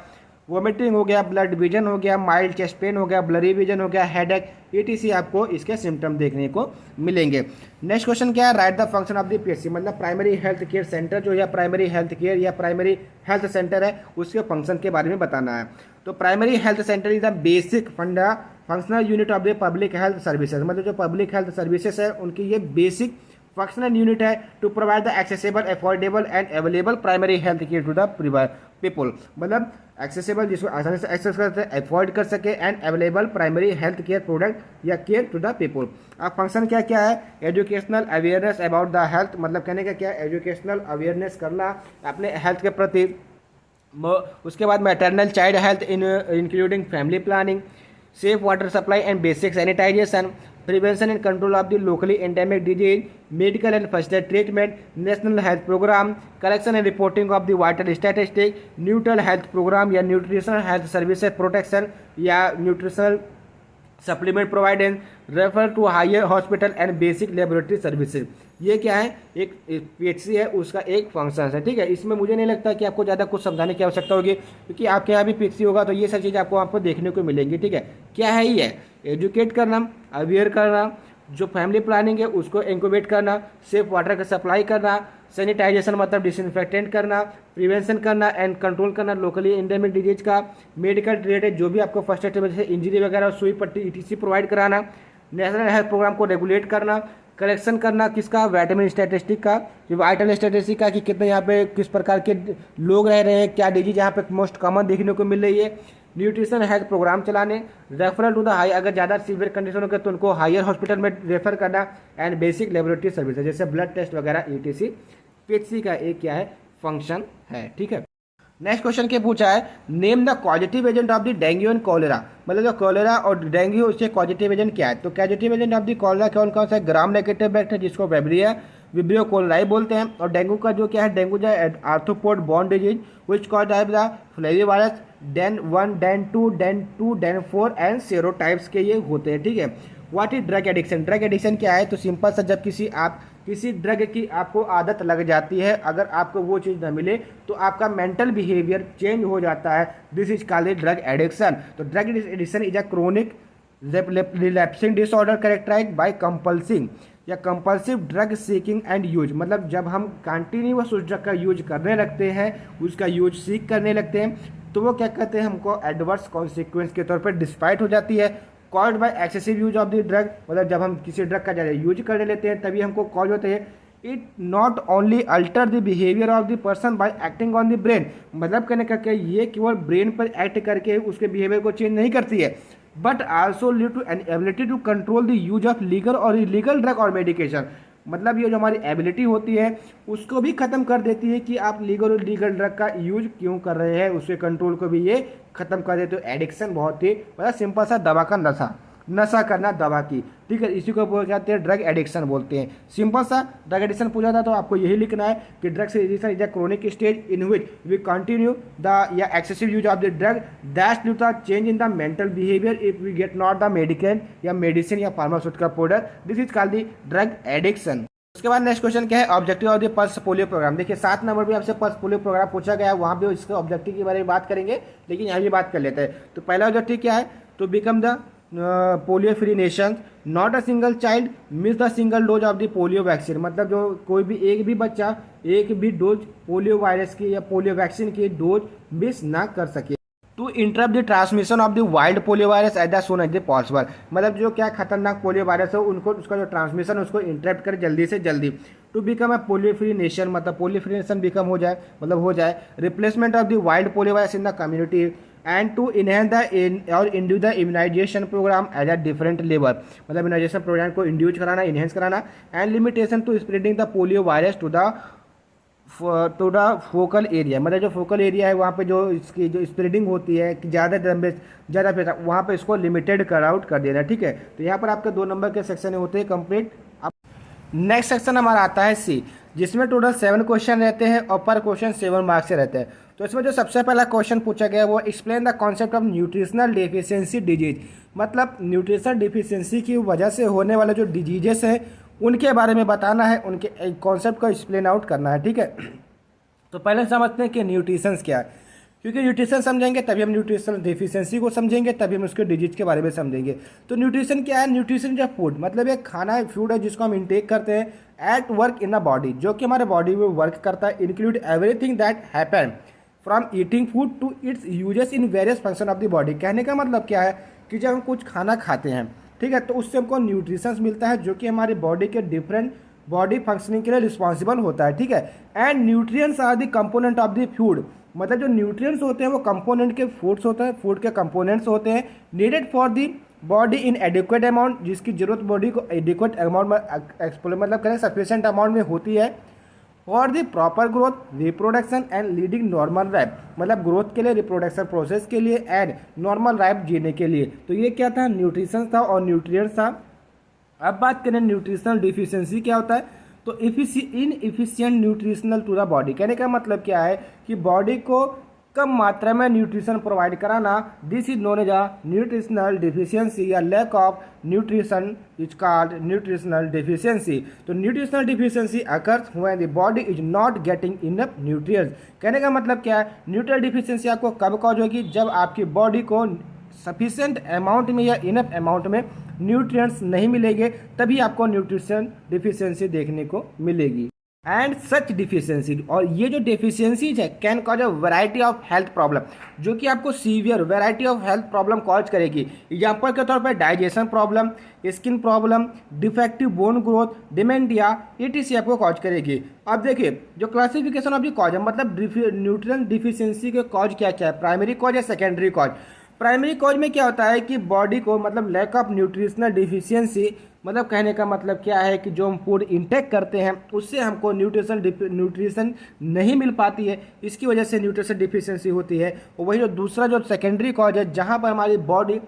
वोमिटिंग हो गया, ब्लड विजन हो गया, माइल्ड चेस्ट पेन हो गया, ब्लरी विजन हो गया, हेडेक, ईटीसी आपको इसके सिम्टम देखने को मिलेंगे। नेक्स्ट क्वेश्चन क्या है, write the function of the PHC, मतलब प्राइमरी हेल्थ केयर सेंटर जो या प्राइमरी हेल्थ केयर या प्राइमरी हेल्थ सेंटर है उसके फंक्शन के बारे में बताना है। तो primary health centre is the basic functional unit of the public health services, मतलब जो पब्लिक हेल्थ सर्विसेज है उनकी ये बेसिक फंक्शनल यूनिट है to provide the accessible, affordable and available primary health care to the people, मतलब accessible जिसको आसानी से एक्सेस कर सके, अफोर्ड कर सके, and available primary health care product या केयर टू द पीपल। अब फंक्शन क्या क्या है, educational awareness about the health, मतलब कहने का क्या है, एजुकेशनल अवेयरनेस करना अपने हेल्थ के प्रति। उसके बाद maternal child health including family planning, safe water supply and basic sanitisation, prevention and control of the locally endemic disease, medical and first aid treatment, national health program, collection and reporting of the vital statistics, neutral health program या nutritional health services protection या nutritional supplement providence, refer to higher hospital and basic laboratory services। ये क्या है, एक PHC है उसका एक function है, ठीक है। इसमें मुझे नहीं लगता कि आपको ज़्यादा कुछ समझाने की आवश्यकता होगी, क्योंकि आपके यहाँ भी पीएचसी होगा तो ये सब चीज़ आपको देखने को मिलेंगी, ठीक है। क्या है ये, एजुकेट करना, अवेयर करना, जो फैमिली प्लानिंग है उसको इंक्यूबेट करना, सेफ वाटर का सप्लाई करना, सैनिटाइजेशन मतलब डिसइंफेक्टेंट करना, प्रिवेंशन करना एंड कंट्रोल करना लोकली एंडेमिक डिजीज का, मेडिकल रिलेटेड जो भी आपको फर्स्ट एड जैसे इंजरी वगैरह, सुई पट्टी ईटीसी प्रोवाइड कराना, नेशनल हेल्थ प्रोग्राम को रेगुलेट करना, कलेक्शन करना किसका, विटामिन स्टैटिस्टिक का, जो वाइटल स्टैटिस्टिक का कि कितने यहाँ पे किस प्रकार के लोग रह रहे हैं, क्या डिजीज यहाँ पे मोस्ट कॉमन देखने को मिल रही है, न्यूट्रिशन हेल्थ प्रोग्राम चलाने, रेफरल टू द हाई, अगर ज़्यादा सीवियर कंडीशन हो गया तो उनको हायर हॉस्पिटल में रेफर करना, एंड बेसिक लेबोरेटरी सर्विसेज जैसे ब्लड टेस्ट वगैरह ईटीसी पीएचसी का एक क्या है, फंक्शन है, ठीक है। नेक्स्ट क्वेश्चन क्या पूछा है, name the causative agent of the dengue and cholera, मतलब जो कॉलेरा और डेंगू उसके कॉजेटिव एजेंट क्या है। तो causative agent of the cholera कौन कौन सा है, ग्राम नेगेटिव बैक्टीरिया जिसको विब्रियो कोलेराई बोलते हैं, और डेंगू का जो क्या है, डेंगू जो है arthropod borne disease which cause the flavivirus den 1 den 2 den 2 den 4 and serotypes के ये होते हैं, ठीक है। What is drug addiction, drug addiction क्या है, तो सिंपल सा जब किसी ड्रग की आपको आदत लग जाती है, अगर आपको वो चीज़ न मिले तो आपका मेंटल बिहेवियर चेंज हो जाता है, this is called drug addiction. तो drug addiction is a chronic relapsing disorder characterised by compulsing या compulsive drug seeking and use, मतलब जब हम कंटिन्यूअस उस ड्रग का यूज करने लगते हैं, उसका यूज सीख करने लगते हैं, तो वो क्या कहते हैं, हमको एडवर्स कॉन्सिक्वेंस के तौर पर डिस्पाइट हो जाती है, called by excessive use of the drug, मतलब जब हम किसी ड्रग का ज़्यादा यूज करने लेते हैं तभी हमको कॉज होते हैं। It not only alter the behaviour of the person by acting on the brain, मतलब कहने का क्या, ये केवल ब्रेन पर एक्ट करके उसके बिहेवियर को चेंज नहीं करती है, but also lead to an ability to control the use of legal और इलीगल ड्रग और मेडिकेशन, मतलब ये जो हमारी एबिलिटी होती है उसको भी ख़त्म कर देती है कि आप लीगल और इलीगल ड्रग का यूज क्यों कर रहे हैं, उसके कंट्रोल को भी ये खत्म कर देते हो। एडिक्शन बहुत ही मतलब सिंपल सा दवा का नशा करना दवा की, ठीक है, इसी को बोल जाते हैं ड्रग एडिक्शन बोलते हैं। सिंपल सा ड्रग एडिक्शन पूछा था तो आपको यही लिखना है कि drugs addiction is a chronic stage in which we continue the या excessive use of the drug that lead to change in the mental behaviour if we get not the medical या मेडिसिन या pharmaceutical product, this is called the drug addiction. उसके बाद next question क्या है, objective of the pulse polio programme. देखिए 7 number पे आपसे pulse polio programme पूछा गया है, वहाँ पे इसके ऑब्जेक्टिव के बारे में बात करेंगे, लेकिन यहाँ भी बात कर लेते हैं। तो पहला ऑब्जेक्टिव क्या है, to become the polio free nation, not a single child miss the single dose of the polio vaccine, मतलब जो कोई भी एक भी बच्चा एक भी डोज पोलियो वायरस की या पोलियो वैक्सीन की डोज मिस ना कर सके। To interrupt the transmission of the wild polio virus as the soon as the possible, मतलब जो क्या खतरनाक पोलियो वायरस है उनको उसका जो ट्रांसमिशन उसको इंटरप्ट करे जल्दी से जल्दी। To become a polio free nation, मतलब पोलियो फ्री नेशन बिकम हो जाए, मतलब हो जाए। Replacement of the wild polio virus in the community and to enhance the और induce the immunisation programme at a different level, मतलब immunisation programme को induce कराना, इनहेंस कराना। And limitation to spreading the polio virus to the focal area, मतलब जो focal area है वहाँ पे जो इसकी जो स्प्रेडिंग होती है कि ज़्यादा पैसा वहाँ पे इसको लिमिटेड कर आउट कर देना, ठीक है। तो यहाँ पर आपके 2 नंबर के सेक्शन होते हैं कंप्लीट। अब नेक्स्ट सेक्शन हमारा आता है सी, जिसमें टोटल 7 क्वेश्चन रहते हैं और पर क्वेश्चन 7 मार्क्स से रहते हैं। तो इसमें जो सबसे पहला क्वेश्चन पूछा गया वो explain the concept of nutritional deficiency disease, मतलब न्यूट्रिशनल डिफिशियंसी की वजह से होने वाले जो डिजीजेस हैं उनके बारे में बताना है, उनके कॉन्सेप्ट को एक्सप्लेन आउट करना है, ठीक है। तो पहले समझते हैं कि न्यूट्रिशंस क्या है, क्योंकि न्यूट्रिशन समझेंगे तभी हम न्यूट्रिशनल डेफिशिएंसी को समझेंगे, तभी हम उसके डिजीज के बारे में समझेंगे। तो न्यूट्रिशन क्या है, न्यूट्रिशन जो फूड मतलब एक खाना है, फूड है जिसको हम इंटेक करते हैं at work in the body, जो कि हमारे बॉडी में वर्क करता है, include everything that happen from eating food to its uses in various function of the body. कहने का मतलब क्या है कि जब हम कुछ खाना खाते हैं, ठीक है, तो उससे हमको न्यूट्रिशंस मिलता है जो कि हमारी बॉडी के डिफरेंट बॉडी फंक्शनिंग के लिए रिस्पॉन्सिबल होता है, ठीक है। And nutrients are the component of the food, मतलब जो न्यूट्रिएंट्स होते हैं वो कंपोनेंट के फूड्स होते हैं, फूड के कंपोनेंट्स होते हैं, needed for the body in adequate amount, जिसकी जरूरत बॉडी को एडिक्वेट अमाउंट में मतलब करें सफिशिएंट अमाउंट में होती है, for the proper growth reproduction and leading normal life, मतलब ग्रोथ के लिए, रिप्रोडक्शन प्रोसेस के लिए एंड नॉर्मल लाइफ जीने के लिए। तो ये क्या था, न्यूट्रिशन था और न्यूट्रिएंट्स था। अब बात करें न्यूट्रिशनल डिफिशियंसी क्या होता है, तो inefficient nutritional to the body, कहने का मतलब क्या है कि बॉडी को कम मात्रा में न्यूट्रिशन प्रोवाइड कराना, this is known as a nutritional deficiency या lack of nutrition is called nutritional deficiency. तो nutritional deficiency occurs when the body is not getting enough nutrients. कहने का मतलब क्या है, न्यूट्रिशनल डिफिशियंसी आपको कब कॉज होगी, जब आपकी बॉडी को सफिशिएंट अमाउंट में या इनफ अमाउंट में न्यूट्रिएंट्स नहीं मिलेंगे, तभी आपको न्यूट्रिशन डिफिशियंसी देखने को मिलेगी। एंड सच डिफिशियंसी, और ये जो डिफिशियंसीज है can cause a variety of health problem, जो कि आपको severe variety of health problem cause करेगी। एग्जाम्पल के तौर पर digestion problem, skin problem, defective bone growth, dementia, ETC आपको कॉज करेगी। अब देखिए जो क्लासिफिकेशन ऑफ द कॉज है, मतलब न्यूट्रिशन डिफिशियंसी के कॉज क्या क्या है, प्राइमरी कॉज या सेकेंडरी कॉज। प्राइमरी कॉज में क्या होता है कि बॉडी को मतलब लैक ऑफ न्यूट्रिशनल डिफिशियंसी, मतलब कहने का मतलब क्या है कि जो हम फूड इंटेक करते हैं उससे हमको न्यूट्रिशन नहीं मिल पाती है, इसकी वजह से न्यूट्रिशन डिफिशियंसी होती है। और वही जो दूसरा जो सेकेंडरी कॉज है, जहाँ पर हमारी बॉडी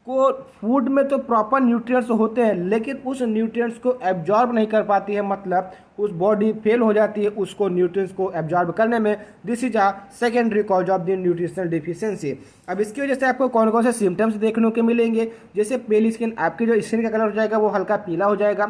को फूड में तो प्रॉपर न्यूट्रिएंट्स होते हैं लेकिन उस न्यूट्रिएंट्स को एब्जॉर्ब नहीं कर पाती है, मतलब उस बॉडी फेल हो जाती है उसको न्यूट्रिएंट्स को एब्जॉर्ब करने में। This is a secondary cause of the nutritional deficiency. अब इसकी वजह से आपको कौन कौन से सिम्टम्स देखने को मिलेंगे, जैसे पेल स्किन, आपकी जो स्किन का कलर हो जाएगा वो हल्का पीला हो जाएगा,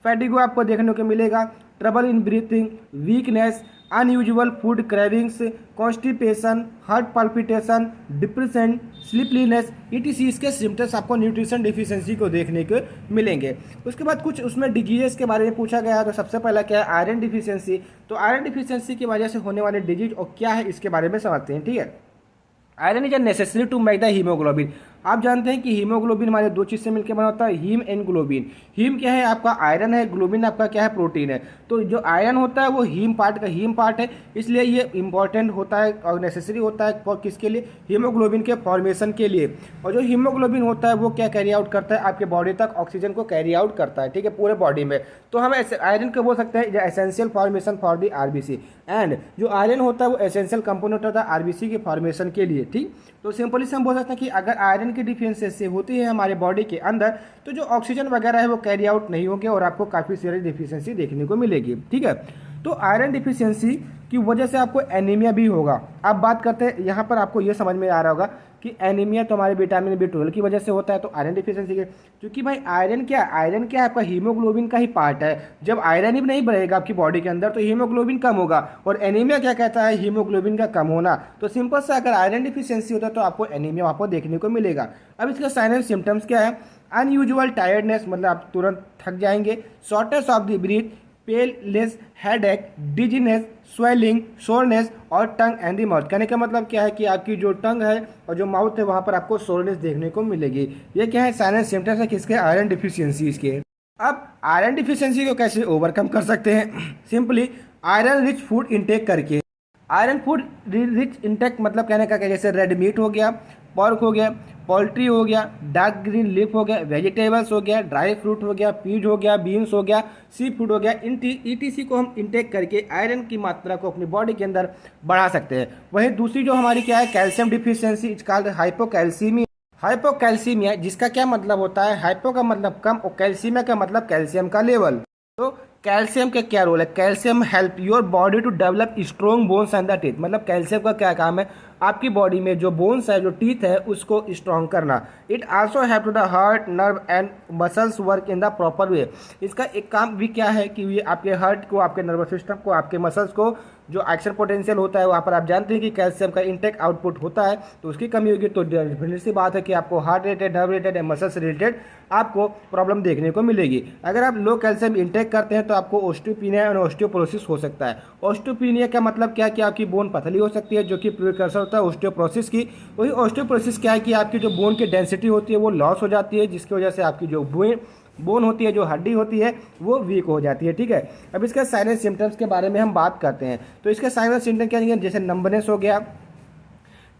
फैटिगो आपको देखने को मिलेगा, trouble in breathing, weakness, unusual food cravings, constipation, heart palpitation, depression, sleepiness, ETC इसके सिम्टम्स आपको न्यूट्रिशन डिफिशियंसी को देखने को मिलेंगे। उसके बाद कुछ उसमें डिजीजेस के बारे में पूछा गया है। तो सबसे पहला क्या है, आयरन डिफिशियंसी। तो आयरन डिफिशियंसी की वजह से होने वाले डिजीज और क्या है इसके बारे में समझते हैं, ठीक है। Iron is a necessary to make the haemoglobin, आप जानते हैं कि हीमोग्लोबिन हमारे दो चीज़ से मिलकर बना होता है, हीम एंड ग्लोबिन। हीम क्या है आपका आयरन है, ग्लोबिन आपका क्या है प्रोटीन है। तो जो आयरन होता है वो हीम पार्ट है, इसलिए ये इंपॉर्टेंट होता है और नेसेसरी होता है फॉर किसके लिए, हीमोग्लोबिन के फॉर्मेशन के लिए। और जो हीमोग्लोबिन होता है वो क्या कैरी आउट करता है, आपके बॉडी तक ऑक्सीजन को कैरी आउट करता है, ठीक है, पूरे बॉडी में। तो हम आयरन को बोल सकते हैं essential formation for the RBC. And जो आयरन होता है वो एसेंशियल कंपोनेंट होता है आरबीसी के फॉर्मेशन के लिए, ठीक। तो सिंपली से हम बोल सकते हैं कि अगर आयरन की डिफिशियंसी होती है हमारे बॉडी के अंदर तो जो ऑक्सीजन वगैरह है वो कैरी आउट नहीं होंगे और आपको काफ़ी सारी डिफिशियंसी देखने को मिलेगी, ठीक है। तो आयरन डिफिशियंसी की वजह से आपको एनीमिया भी होगा। अब बात करते हैं, यहाँ पर आपको ये समझ में आ रहा होगा कि एनीमिया तो हमारे विटामिन B12 की वजह से होता है, तो आयरन डिफिशियंसी के, क्योंकि भाई आयरन क्या है आपका हीमोग्लोबिन का ही पार्ट है। जब आयरन ही नहीं बढ़ेगा आपकी बॉडी के अंदर तो हीमोग्लोबिन कम होगा, और एनीमिया क्या कहता है, हीमोग्लोबिन का कम होना। तो सिंपल सा अगर आयरन डिफिशियंसी होता है तो आपको एनीमिया आपको देखने को मिलेगा। अब इसके साइन एंड सिम्टम्स क्या है, अनयूजुअल टायर्डनेस, मतलब आप तुरंत थक जाएंगे, shortness of the breath, paleness, headache, dizziness, swelling, soreness और टंग एंड दी माउथ। कहने का मतलब क्या है कि आपकी जो टंग है और जो माउथ है वहाँ पर आपको सोरनेस देखने को मिलेगी। ये क्या है, साइन एंड सिम्टम्स है किसके, आयरन डिफिशियंसी के। अब आयरन डिफिशियंसी को कैसे ओवरकम कर सकते हैं, simply iron rich food intake करके। आयरन फूड रिच इंटेक मतलब कहने का क्या, जैसे रेड मीट हो गया, पॉर्क हो गया, पोल्ट्री हो गया, डार्क ग्रीन लीफ हो गया, वेजिटेबल्स हो गया, ड्राई फ्रूट हो गया, पीज हो गया, बीन्स हो गया, सी फूड हो गया, ETC को हम इंटेक करके आयरन की मात्रा को अपनी बॉडी के अंदर बढ़ा सकते हैं। वहीं दूसरी जो हमारी क्या है, calcium deficiency, it's called hypocalcaemia. Hypocalcaemia जिसका क्या मतलब होता है, हाइपो का मतलब कम और कैल्सीमिया का मतलब कैल्शियम का लेवल। तो कैल्शियम का क्या रोल है, calcium help your body to develop strong bones and the teeth. मतलब कैल्शियम का क्या काम है, आपकी बॉडी में जो बोन्स है, जो टीथ है, उसको स्ट्रॉन्ग करना। It also help to the heart, nerve and muscles work in the proper way. इसका एक काम भी क्या है कि ये आपके हार्ट को, आपके नर्वस सिस्टम को, आपके मसल्स को जो एक्शन पोटेंशियल होता है वहाँ पर आप जानते हैं कि कैल्शियम का इंटेक आउटपुट होता है, तो उसकी कमी होगी तो डेफिनेटली सी बात है कि आपको हार्ट रिलेटेड, नर्व रिलेटेड या मसल्स रिलेटेड आपको प्रॉब्लम देखने को मिलेगी। अगर आप लो कैल्शियम इंटेक करते हैं तो आपको ओस्टियोपिनिया और ओस्टियोपोरोसिस हो सकता है। ओस्टियोपिनिया का मतलब क्या है कि आपकी बोन पतली हो सकती है, जो कि प्रीकर्सर होता है ओस्टियोपोरोसिस की। वही ओस्टियोपोरोसिस क्या है कि आपकी जो बोन की डेंसिटी होती है वो लॉस हो जाती है, जिसकी वजह से आपकी जो बोन होती है, जो हड्डी होती है, वो वीक हो जाती है, ठीक है। अब इसके साइन एंड सिम्टम्स के बारे में हम बात करते हैं। तो इसके साइन एंड सिम्टम क्या है, जैसे नंबनेस हो गया,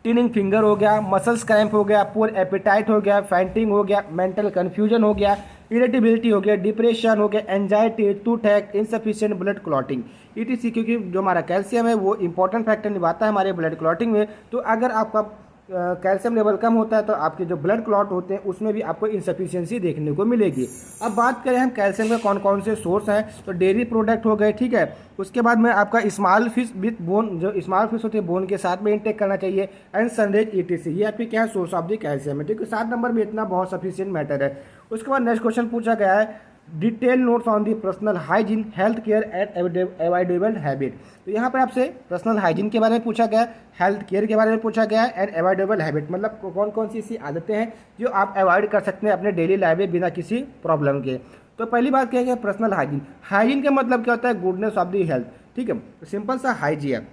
टिनिंग फिंगर हो गया, मसल्स क्रैम्प हो गया, पुअर एपेटाइट हो गया, फैंटिंग हो गया, मेंटल कन्फ्यूजन हो गया, इरिटेबिलिटी हो गया, डिप्रेशन हो गया, anxiety, toothache, insufficient blood clotting, ETC। क्योंकि जो हमारा कैल्शियम है वो इंपॉर्टेंट फैक्टर निभाता है हमारे ब्लड क्लॉटिंग में। तो अगर आपका कैल्शियम लेवल कम होता है तो आपके जो ब्लड क्लॉट होते हैं उसमें भी आपको इनसफिशियंसी देखने को मिलेगी। अब बात करें हम कैल्शियम के कौन कौन से सोर्स हैं, तो डेयरी प्रोडक्ट हो गए, ठीक है। उसके बाद में आपका स्मॉल फिश विथ बोन, जो स्मॉल फिश होती है बोन के साथ में इंटेक करना चाहिए, एंड सनराइज ETC, ये आपके क्या है, सोर्स ऑफ द कैल्शियम है, ठीक है। 7 नंबर में इतना बहुत सफिशियंट मैटर है। उसके बाद नेक्स्ट क्वेश्चन पूछा गया है, detail notes on the personal hygiene, health care and avoidable habit. तो यहाँ पर आपसे पर्सनल हाइजीन के बारे में पूछा गया, हेल्थ केयर के बारे में पूछा गया एंड अवॉइडेबल हैबिट, मतलब कौन कौन सी ऐसी आदतें हैं जो आप अवॉइड कर सकते हैं अपने डेली लाइफ में बिना किसी प्रॉब्लम के। तो पहली बात क्या है, पर्सनल हाइजीन। हाइजीन का मतलब क्या होता है, गुडनेस ऑफ दी हेल्थ, ठीक है। तो सिंपल सा हाइजीन,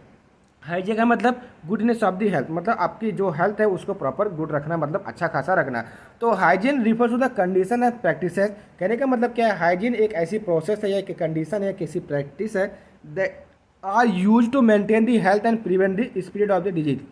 हाइजीन का मतलब गुडनेस ऑफ दी हेल्थ, मतलब आपकी जो हेल्थ है उसको प्रॉपर गुड रखना, मतलब अच्छा खासा रखना। तो hygiene refers to the condition and practices. कहने का मतलब क्या है, हाइजीन एक ऐसी प्रोसेस है या एक कंडीशन है, किसी प्रैक्टिस है that are use to maintain the health and prevent the spread of the disease.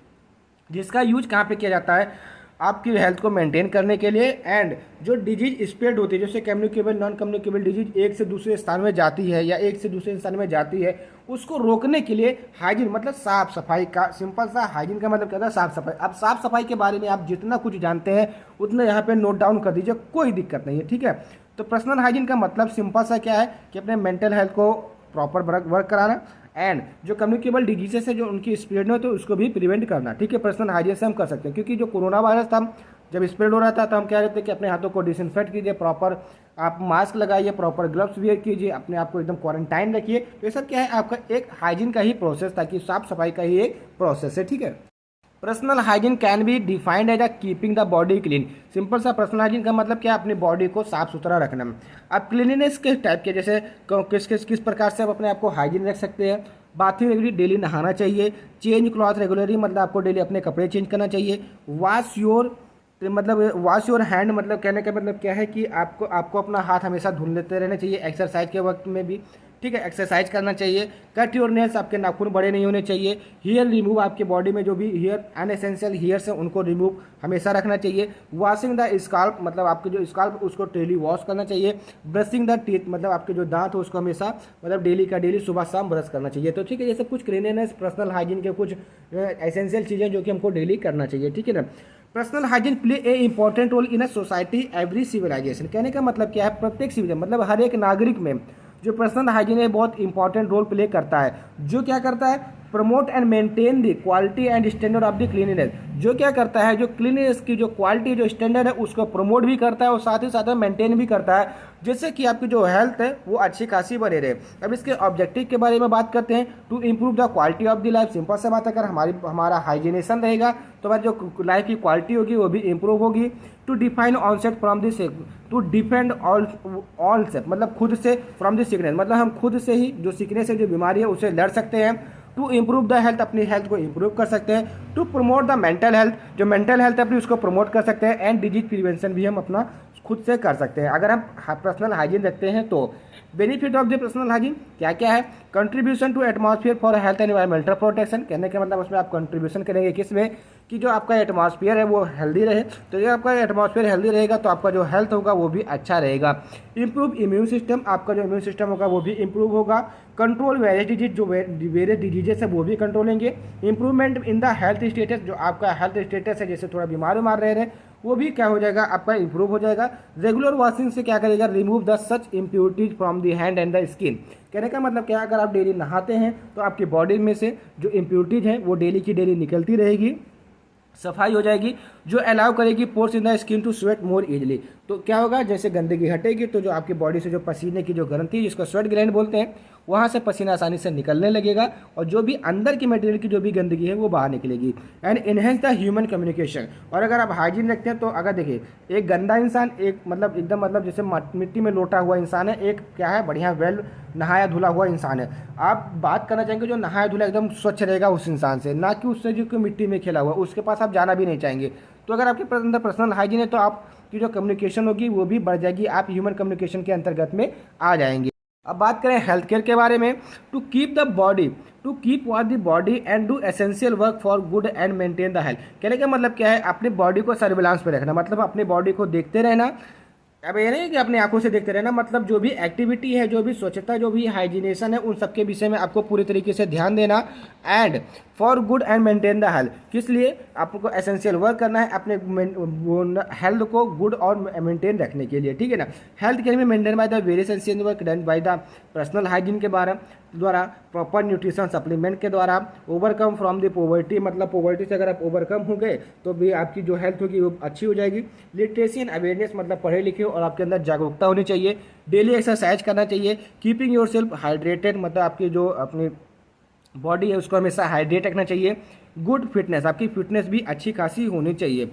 जिसका यूज कहाँ पे किया जाता है, आपकी हेल्थ को मेंटेन करने के लिए, एंड जो डिजीज स्प्रेड होती है, जैसे कम्युनिकेबल नॉन कम्युनिकेबल डिजीज एक से दूसरे स्थान में जाती है या एक से दूसरे स्थान में जाती है, उसको रोकने के लिए हाइजीन मतलब साफ सफाई का, सिंपल सा हाइजीन का मतलब क्या होता है, साफ सफाई। अब साफ सफाई के बारे में आप जितना कुछ जानते हैं उतना यहाँ पे नोट डाउन कर दीजिए, कोई दिक्कत नहीं है, ठीक है। तो पर्सनल हाइजीन का मतलब सिंपल सा क्या है कि अपने मेंटल हेल्थ को प्रॉपर वर्क कराना, एंड जो कम्युनिकेबल डिजीजेस है जो उनकी स्प्रेड हो तो उसको भी प्रिवेंट करना, ठीक है। पर्सनल हाइजीन से हम कर सकते हैं, क्योंकि जो कोरोना वायरस था जब स्प्रेड हो रहा था तो हम कह रहे थे कि अपने हाथों को डिसइंफेक्ट कीजिए, प्रॉपर आप मास्क लगाइए, प्रॉपर ग्लव्स वियर कीजिए, अपने आप को एकदम क्वारंटाइन रखिए। तो ये सब क्या है, आपका एक हाइजीन का ही प्रोसेस, ताकि साफ सफाई का ही एक प्रोसेस है, ठीक है। Personal hygiene can be defined as a keeping the body clean. Simple सा पर्सनल हाइजीन का मतलब क्या है, अपनी बॉडी को साफ सुथरा रखना। अब क्लीनिनेस के टाइप के, जैसे किस प्रकार से आप अपने आप को हाइजीन रख सकते हैं। बाथिंग रेगुलरली, डेली नहाना चाहिए। चेंज क्लॉथ रेगुलरली, मतलब आपको डेली अपने कपड़े चेंज करना चाहिए। वॉश योर तो मतलब वॉश योर हैंड मतलब कहने का मतलब क्या है कि आपको आपको अपना हाथ हमेशा धुल लेते रहना चाहिए एक्सरसाइज के वक्त में भी, ठीक है, एक्सरसाइज करना चाहिए। कट योर नेल्स, आपके नाखून बड़े नहीं होने चाहिए। हेयर रिमूव, आपके बॉडी में जो भी हेयर अनएसेंशियल हेयर्स हैं उनको रिमूव हमेशा रखना चाहिए। वॉशिंग द स्काल्प, मतलब आपके जो स्काल्प उसको डेली वॉश करना चाहिए। ब्रशिंग द टीथ, मतलब आपके जो दांत हो उसको हमेशा मतलब डेली का डेली सुबह शाम ब्रश करना चाहिए। तो ठीक है, ये सब कुछ क्लीनलीनेस पर्सनल हाइजीन के कुछ एसेंशियल चीज़ें जो कि हमको डेली करना चाहिए, ठीक है ना। Personal hygiene play a important role in a society every civilisation. कहने का मतलब क्या है, प्रत्येक सिविलाइजेशन मतलब हर एक नागरिक में जो पर्सनल हाइजीन है बहुत इंपॉर्टेंट रोल प्ले करता है। जो क्या करता है, promote and maintain the quality and standard of the cleanliness. जो क्या करता है, जो क्लीनिनेस की जो क्वालिटी जो स्टैंडर्ड है उसको प्रमोट भी करता है और साथ ही साथ मेंटेन भी करता है, जिससे कि आपकी जो हेल्थ है वो अच्छी खासी बने रहे। अब इसके ऑब्जेक्टिव के बारे में बात करते हैं। To improve the quality of the life, simple सा बात, अगर हमारा हाइजीनेशन रहेगा तो हमारी जो लाइफ की क्वालिटी होगी वो भी इम्प्रूव होगी। To define onset from this, to defend all से मतलब खुद से, फ्रॉम दिस सिकनेस मतलब हम खुद से ही जो सिकनेस है जो बीमारी है उससे लड़ सकते हैं। टू इम्प्रूव द हेल्थ, अपनी हेल्थ को इम्प्रूव कर सकते हैं। To promote the mental health, जो मेंटल हेल्थ है अपनी उसको प्रमोट कर सकते हैं। एंड डिजीज प्रिवेंशन भी हम अपना खुद से कर सकते हैं अगर हम पर्सनल हाइजीन रखते हैं तो। Benefit of the personal hygiene क्या क्या है, contribution to atmosphere for health and environmental protection. कहने का मतलब उसमें आप कंट्रीब्यूशन करेंगे किस में, कि जो आपका एटमॉस्फेयर है वो हेल्दी रहे। तो जब आपका एटमॉस्फेयर हेल्दी रहेगा तो आपका जो हेल्थ होगा वो भी अच्छा रहेगा। इंप्रूव इम्यून सिस्टम, आपका जो इम्यून सिस्टम होगा वो भी इंप्रूव होगा। कंट्रोल वेरियस डिजीज, जो वेरियस डिजीजेस है वो भी कंट्रोल होंगे। Improvement in the health status, जो आपका हेल्थ स्टेटस है जैसे थोड़ा बीमार रह रहे वो भी क्या हो जाएगा, आपका इंप्रूव हो जाएगा। रेगुलर वॉशिंग से क्या करेगा, remove the such impurities from the hand and the skin. कहने का मतलब क्या है, अगर आप डेली नहाते हैं तो आपकी बॉडी में से जो इम्प्योरिटीज हैं वो डेली की डेली निकलती रहेगी, सफाई हो जाएगी, जो अलाउ करेगी pores in the skin to sweat more easily. तो क्या होगा, जैसे गंदगी हटेगी तो जो आपकी बॉडी से जो पसीने की जो ग्रंथि जिसको स्वेट ग्लैंड बोलते हैं वहाँ से पसीना आसानी से निकलने लगेगा और जो भी अंदर की मटेरियल की जो भी गंदगी है वो बाहर निकलेगी। And enhance the human communication. और अगर आप हाइजीन रखते हैं तो अगर देखिए एक गंदा इंसान, एक मतलब एकदम मतलब जैसे मिट्टी में लोटा हुआ इंसान है, एक क्या है बढ़िया वेल नहाया धुला हुआ इंसान है। आप बात करना चाहेंगे जो नहाया धुला एकदम स्वच्छ रहेगा उस इंसान से, ना कि उससे जो मिट्टी में खेला हुआ उसके पास आप जाना भी नहीं चाहेंगे। तो अगर आपके अंदर पर्सनल हाइजीन है तो आपकी जो कम्युनिकेशन होगी वो भी बढ़ जाएगी, आप ह्यूमन कम्युनिकेशन के अंतर्गत में आ जाएंगे। अब बात करें हेल्थ केयर के बारे में। To keep the body, to keep watch the body and do essential work for good and maintain the health. कहने का मतलब क्या है, अपनी बॉडी को सर्विलांस पे रखना, मतलब अपनी बॉडी को देखते रहना। अब ये नहीं कि अपनी आंखों से देखते रहना, मतलब जो भी एक्टिविटी है, जो भी स्वच्छता, जो भी हाइजीनेशन है, उन सबके विषय में आपको पूरी तरीके से ध्यान देना। And for good and maintain the health, किस लिए आपको एसेंशियल वर्क करना है अपने हेल्थ को गुड और मेंटेन रखने के लिए, ठीक है ना। हेल्थ केयर में maintain by the various essential work done by the personal hygiene के द्वारा, प्रॉपर न्यूट्रिशन सप्लीमेंट के द्वारा, ओवरकम फ्रॉम द पॉवर्टी, मतलब पॉवर्टी से अगर आप ओवरकम हो गए तो भी आपकी जो हेल्थ होगी वो अच्छी हो जाएगी। लिटरेसी एंड अवेयरनेस, मतलब पढ़े लिखे और आपके अंदर जागरूकता होनी चाहिए। डेली एक्सरसाइज करना चाहिए। कीपिंग योर सेल्फ हाइड्रेटेड, मतलब आपकी जो अपनी बॉडी है उसको हमेशा हाइड्रेट रखना चाहिए। गुड फिटनेस, आपकी फिटनेस भी अच्छी खासी होनी चाहिए।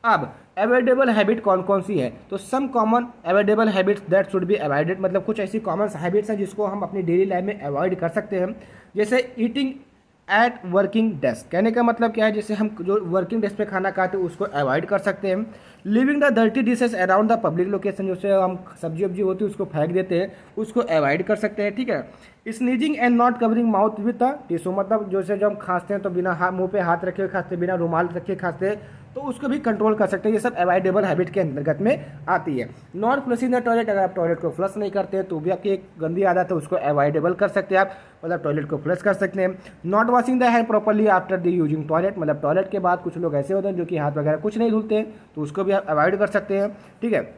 अब अवॉइडेबल हैबिट कौन कौन सी है, तो some common avoidable habits that should be avoided, मतलब कुछ ऐसी कॉमन हैबिट्स हैं जिसको हम अपनी डेली लाइफ में अवॉइड कर सकते हैं। जैसे ईटिंग एट वर्किंग डेस्क, कहने का मतलब क्या है, जैसे हम जो वर्किंग डेस्क पे खाना खाते हैं उसको अवॉइड कर सकते हैं। Living the dirty dishes around the public location, जैसे हम सब्जी वब्जी होती है उसको फेंक देते हैं, उसको अवॉइड कर सकते हैं, ठीक है। Sneezing and not covering mouth with the tissue, मतलब जैसे जब हम खांसते हैं तो बिना मुंह पे हाथ रखे खांसते, बिना रुमाल रखे खांसते, तो उसको भी कंट्रोल कर सकते हैं। ये सब अवॉइडेबल हैबिट के अंतर्गत में आती है। नॉट फ्लशिंग द टॉयलेट, अगर आप टॉयलेट को फ्लश नहीं करते हैं तो भी आपकी एक गंदी आदत है, उसको अवॉइडेबल कर सकते हैं आप, मतलब टॉयलेट को फ्लश कर सकते हैं। Not washing the hand properly after the using toilet, मतलब टॉयलेट के बाद कुछ लोग ऐसे होते हैं जो कि हाथ वगैरह कुछ नहीं धुलते हैं, तो उसको भी आप अवॉइड कर सकते हैं, ठीक है।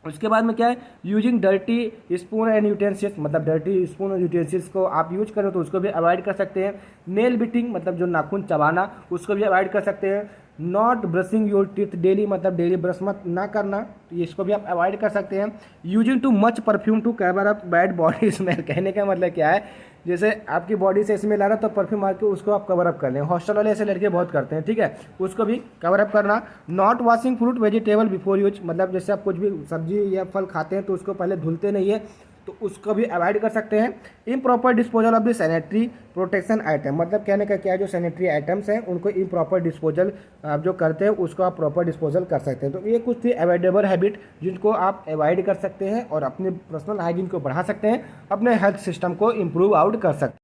उसके बाद में क्या है, using dirty spoon and utensils, मतलब डर्टी स्पून और यूटेंसिल्स को आप यूज करो तो उसको भी अवॉइड कर सकते हैं। नेल बिटिंग, मतलब जो नाखून चबाना, उसको भी अवॉइड कर सकते हैं। Not brushing your teeth daily, मतलब डेली ब्रश मत ना करना, तो इसको भी आप अवॉइड कर सकते हैं। Using too much perfume to cover up bad body smell, कहने का मतलब क्या है, जैसे आपकी बॉडी से स्मेल आ रहा तो परफ्यूम मार के उसको आप कवर अप कर लें, हॉस्टल वाले ऐसे लड़के बहुत करते हैं, ठीक है, उसको भी कवर अप करना। Not washing fruit vegetable before use, मतलब जैसे आप कुछ भी सब्जी या फल खाते हैं तो उसको पहले धुलते नहीं है, तो उसको भी अवॉइड कर सकते हैं। Improper disposal of the sanitary protection item, मतलब कहने का क्या है, जो सैनिटरी आइटम्स हैं उनको इम्प्रॉपर डिस्पोजल आप जो करते हैं उसको आप प्रॉपर डिस्पोजल कर सकते हैं। तो ये कुछ थी अवॉइडेबल हैबिट जिनको आप अवॉइड कर सकते हैं और अपने पर्सनल हाइजीन को बढ़ा सकते हैं, अपने हेल्थ सिस्टम को इम्प्रूव आउट कर सकते हैं।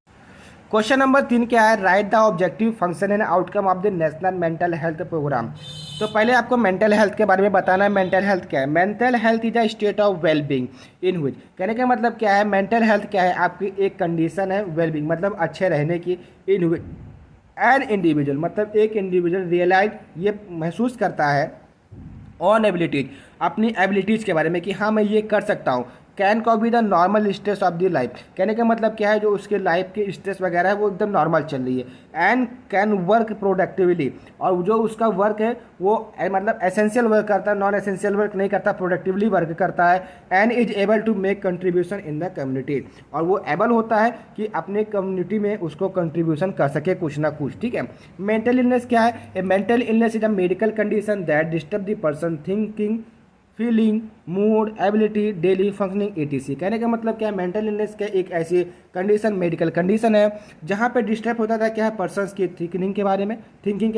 क्वेश्चन नंबर 3 क्या है, write the objective function and outcome of the national mental health programme. तो पहले आपको मेंटल हेल्थ के बारे में बताना है। मेंटल हेल्थ क्या है? Mental health is a state of wellbeing in which, कहने का मतलब क्या है, मेंटल हेल्थ क्या है, आपकी एक कंडीशन है वेलबींग मतलब अच्छे रहने की, इन विच एन इंडिविजुअल मतलब एक इंडिविजुअल रियलाइज ये महसूस करता है ऑन एबिलिटीज, अपनी एबिलिटीज़ के बारे में कि हाँ मैं ये कर सकता हूँ। कैन कॉ be the normal stress of the life, कहने का मतलब क्या है, जो उसके लाइफ की स्ट्रेस वगैरह है वो एकदम नॉर्मल चल रही है। एंड कैन वर्क प्रोडक्टिवली, और जो उसका वर्क है वो मतलब एसेंशियल वर्क करता है, नॉन एसेंशियल वर्क नहीं करता, प्रोडक्टिवली वर्क करता है। And is able to make contribution in the community, और वो एबल होता है कि अपने कम्युनिटी में उसको कंट्रीब्यूशन कर सके कुछ ना कुछ, ठीक है। मेंटल इलनेस क्या है? ए mental illness is a medical condition that disturb the person thinking, feeling, mood, ability, daily functioning etc। कहने का मतलब क्या है, मेंटल इलनेस का एक ऐसी कंडीशन, मेडिकल कंडीशन है जहाँ पे डिस्टर्ब होता था क्या है, पर्सन्स की थिंकिंग के